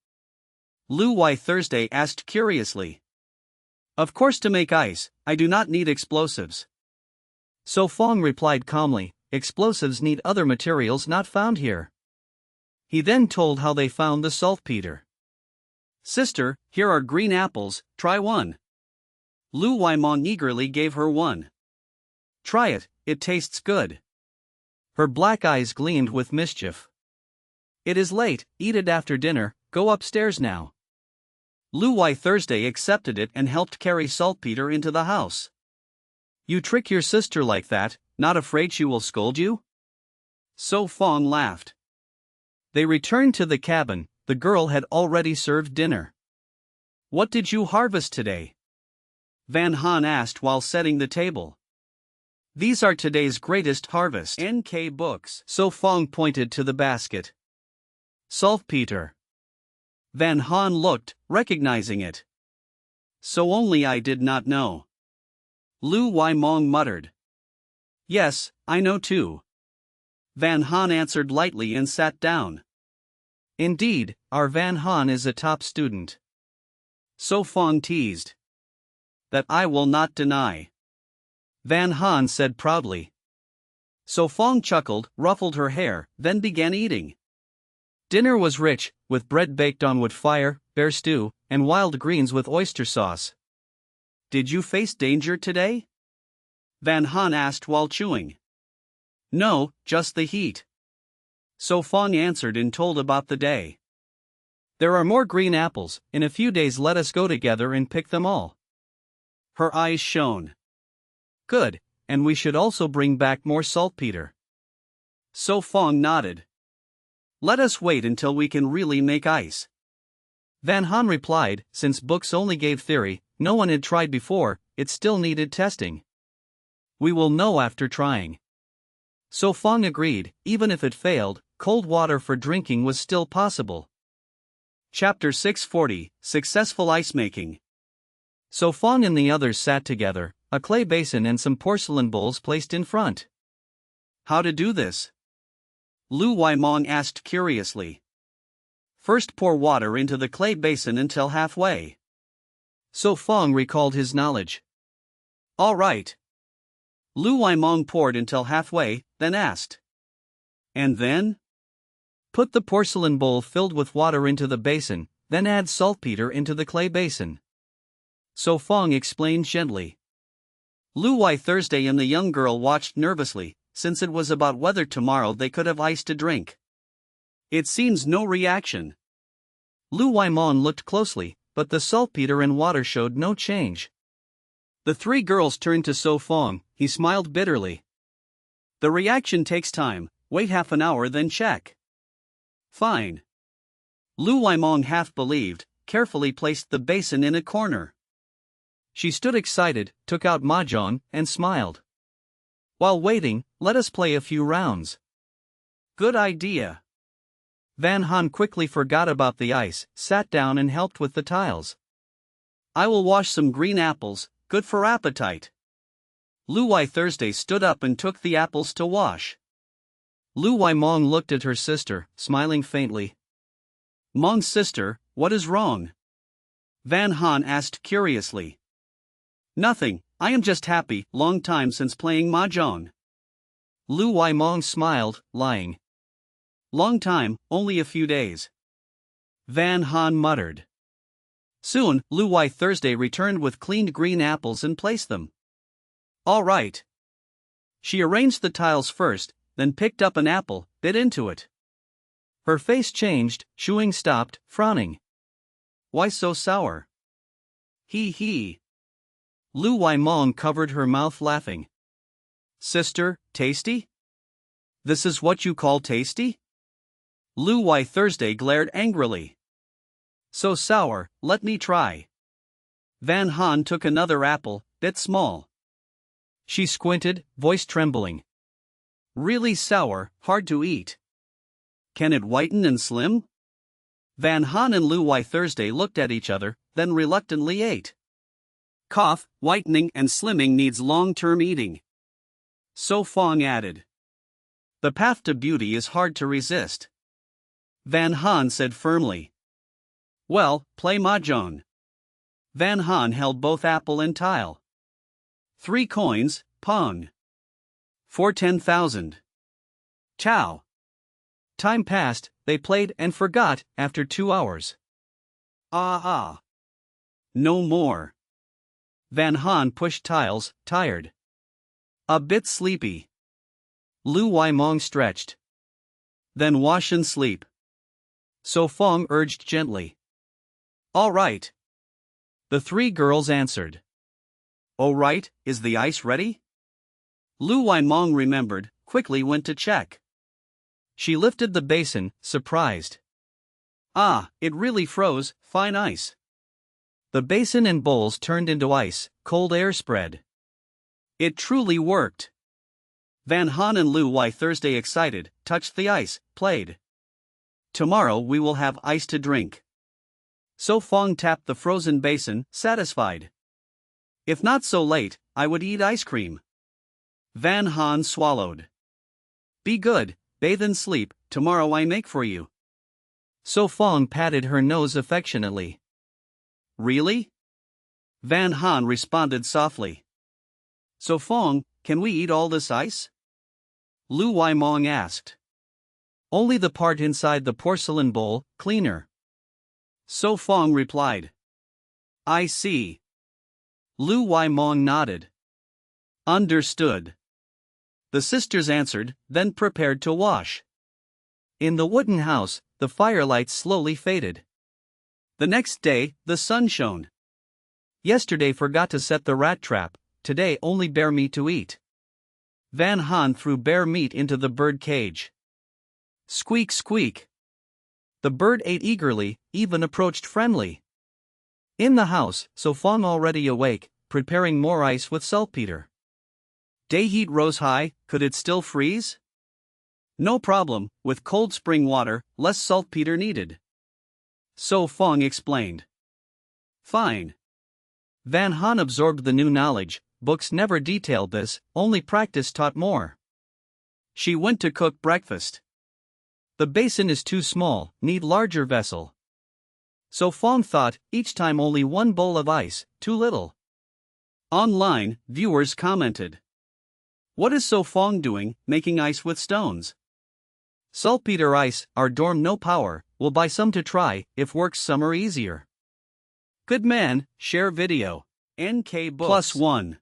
Speaker 1: Lu Wai Thursday asked curiously. Of course to make ice, I do not need explosives. So Fong replied calmly, explosives need other materials not found here. He then told how they found the saltpeter. Sister, here are green apples, try one. Lu Wai Mong eagerly gave her one. Try it, it tastes good. Her black eyes gleamed with mischief. It is late, eat it after dinner, go upstairs now. Lu Wai Thursday accepted it and helped carry saltpeter into the house. You trick your sister like that, not afraid she will scold you? So Fong laughed. They returned to the cabin, the girl had already served dinner. What did you harvest today? Van Han asked while setting the table. These are today's greatest harvest. NK books. So Fong pointed to the basket. Saltpeter. Van Han looked, recognizing it. So only I did not know. Lu Wai Mong muttered. Yes, I know too. Van Han answered lightly and sat down. Indeed, our Van Han is a top student. So Fong teased. That I will not deny. Van Han said proudly. So Fong chuckled, ruffled her hair, then began eating. Dinner was rich, with bread baked on wood fire, bear stew, and wild greens with oyster sauce. Did you face danger today? Van Han asked while chewing. No, just the heat. So Fong answered and told about the day. There are more green apples, in a few days let us go together and pick them all. Her eyes shone. Good, and we should also bring back more saltpeter. So Fong nodded. Let us wait until we can really make ice. Van Han replied, since books only gave theory, no one had tried before, it still needed testing. We will know after trying. So Fong agreed, even if it failed, cold water for drinking was still possible. Chapter 640, Successful Ice Making. So Fong and the others sat together, a clay basin and some porcelain bowls placed in front. How to do this? Lu Wai Mong asked curiously. First pour water into the clay basin until halfway. So Fong recalled his knowledge. All right. Lu Waimong poured until halfway, then asked. And then? Put the porcelain bowl filled with water into the basin, then add saltpeter into the clay basin. So Fong explained gently. Lu Wai Thursday and the young girl watched nervously, since it was about whether tomorrow they could have ice to drink. It seems no reaction. Lu Waimong looked closely, but the saltpeter and water showed no change. The three girls turned to So Fong. He smiled bitterly. The reaction takes time, wait half an hour then check. Fine. Lu Waimong half believed, carefully placed the basin in a corner. She stood excited, took out mahjong, and smiled. While waiting, let us play a few rounds. Good idea. Van Han quickly forgot about the ice, sat down and helped with the tiles. I will wash some green apples, good for appetite. Lu Wai Thursday stood up and took the apples to wash. Lu Waimong looked at her sister, smiling faintly. Mong's sister, what is wrong? Van Han asked curiously. Nothing, I am just happy, long time since playing mahjong. Lu Waimong smiled, lying. Long time, only a few days. Van Han muttered. Soon, Lu Wai Thursday returned with cleaned green apples and placed them. All right. She arranged the tiles first, then picked up an apple, bit into it. Her face changed, chewing stopped, frowning. Why so sour? He. Lu Waimong covered her mouth laughing. Sister, tasty? This is what you call tasty? Lu Wai Thursday glared angrily. So sour, let me try. Van Han took another apple, bit small. She squinted, voice trembling. Really sour, hard to eat. Can it whiten and slim? Van Han and Lu Wai Thursday looked at each other, then reluctantly ate. Cough, whitening and slimming needs long-term eating. So Fong added. The path to beauty is hard to resist. Van Han said firmly. Well, play mahjong. Van Han held both apple and tile. 3 coins, pong. 4 10,000. Chow. Time passed, they played and forgot, after 2 hours. No more. Van Han pushed tiles, tired. A bit sleepy. Lu Waimong stretched. Then wash and sleep. So Fong urged gently. All right. The 3 girls answered. Oh right, is the ice ready? Lu Waimong remembered, quickly went to check. She lifted the basin, surprised. It really froze, fine ice. The basin and bowls turned into ice, cold air spread. It truly worked. Van Han and Lu Wai Thursday excited, touched the ice, played. Tomorrow we will have ice to drink. So Fong tapped the frozen basin, satisfied. If not so late, I would eat ice cream. Van Han swallowed. Be good, bathe and sleep, tomorrow I make for you. So Fong patted her nose affectionately. Really? Van Han responded softly. So Fong, can we eat all this ice? Lu Waimong asked. Only the part inside the porcelain bowl, cleaner. So Fong replied. I see. Lu Waimong nodded. Understood. The sisters answered, then prepared to wash. In the wooden house, the firelight slowly faded. The next day, the sun shone. Yesterday forgot to set the rat trap, today only bear meat to eat. Van Han threw bear meat into the bird cage. Squeak squeak. The bird ate eagerly, even approached friendly. In the house, So Fong already awake, preparing more ice with saltpeter. Day heat rose high, could it still freeze? No problem, with cold spring water, less saltpeter needed. So Fong explained. Fine. Van Han absorbed the new knowledge, books never detailed this, only practice taught more. She went to cook breakfast. The basin is too small, need larger vessel. So Fong thought, each time only one bowl of ice, too little. Online, viewers commented. What is So Fong doing, making ice with stones? Saltpeter ice, our dorm no power, will buy some to try, if works summer easier. Good man, share video. NK Books. +1.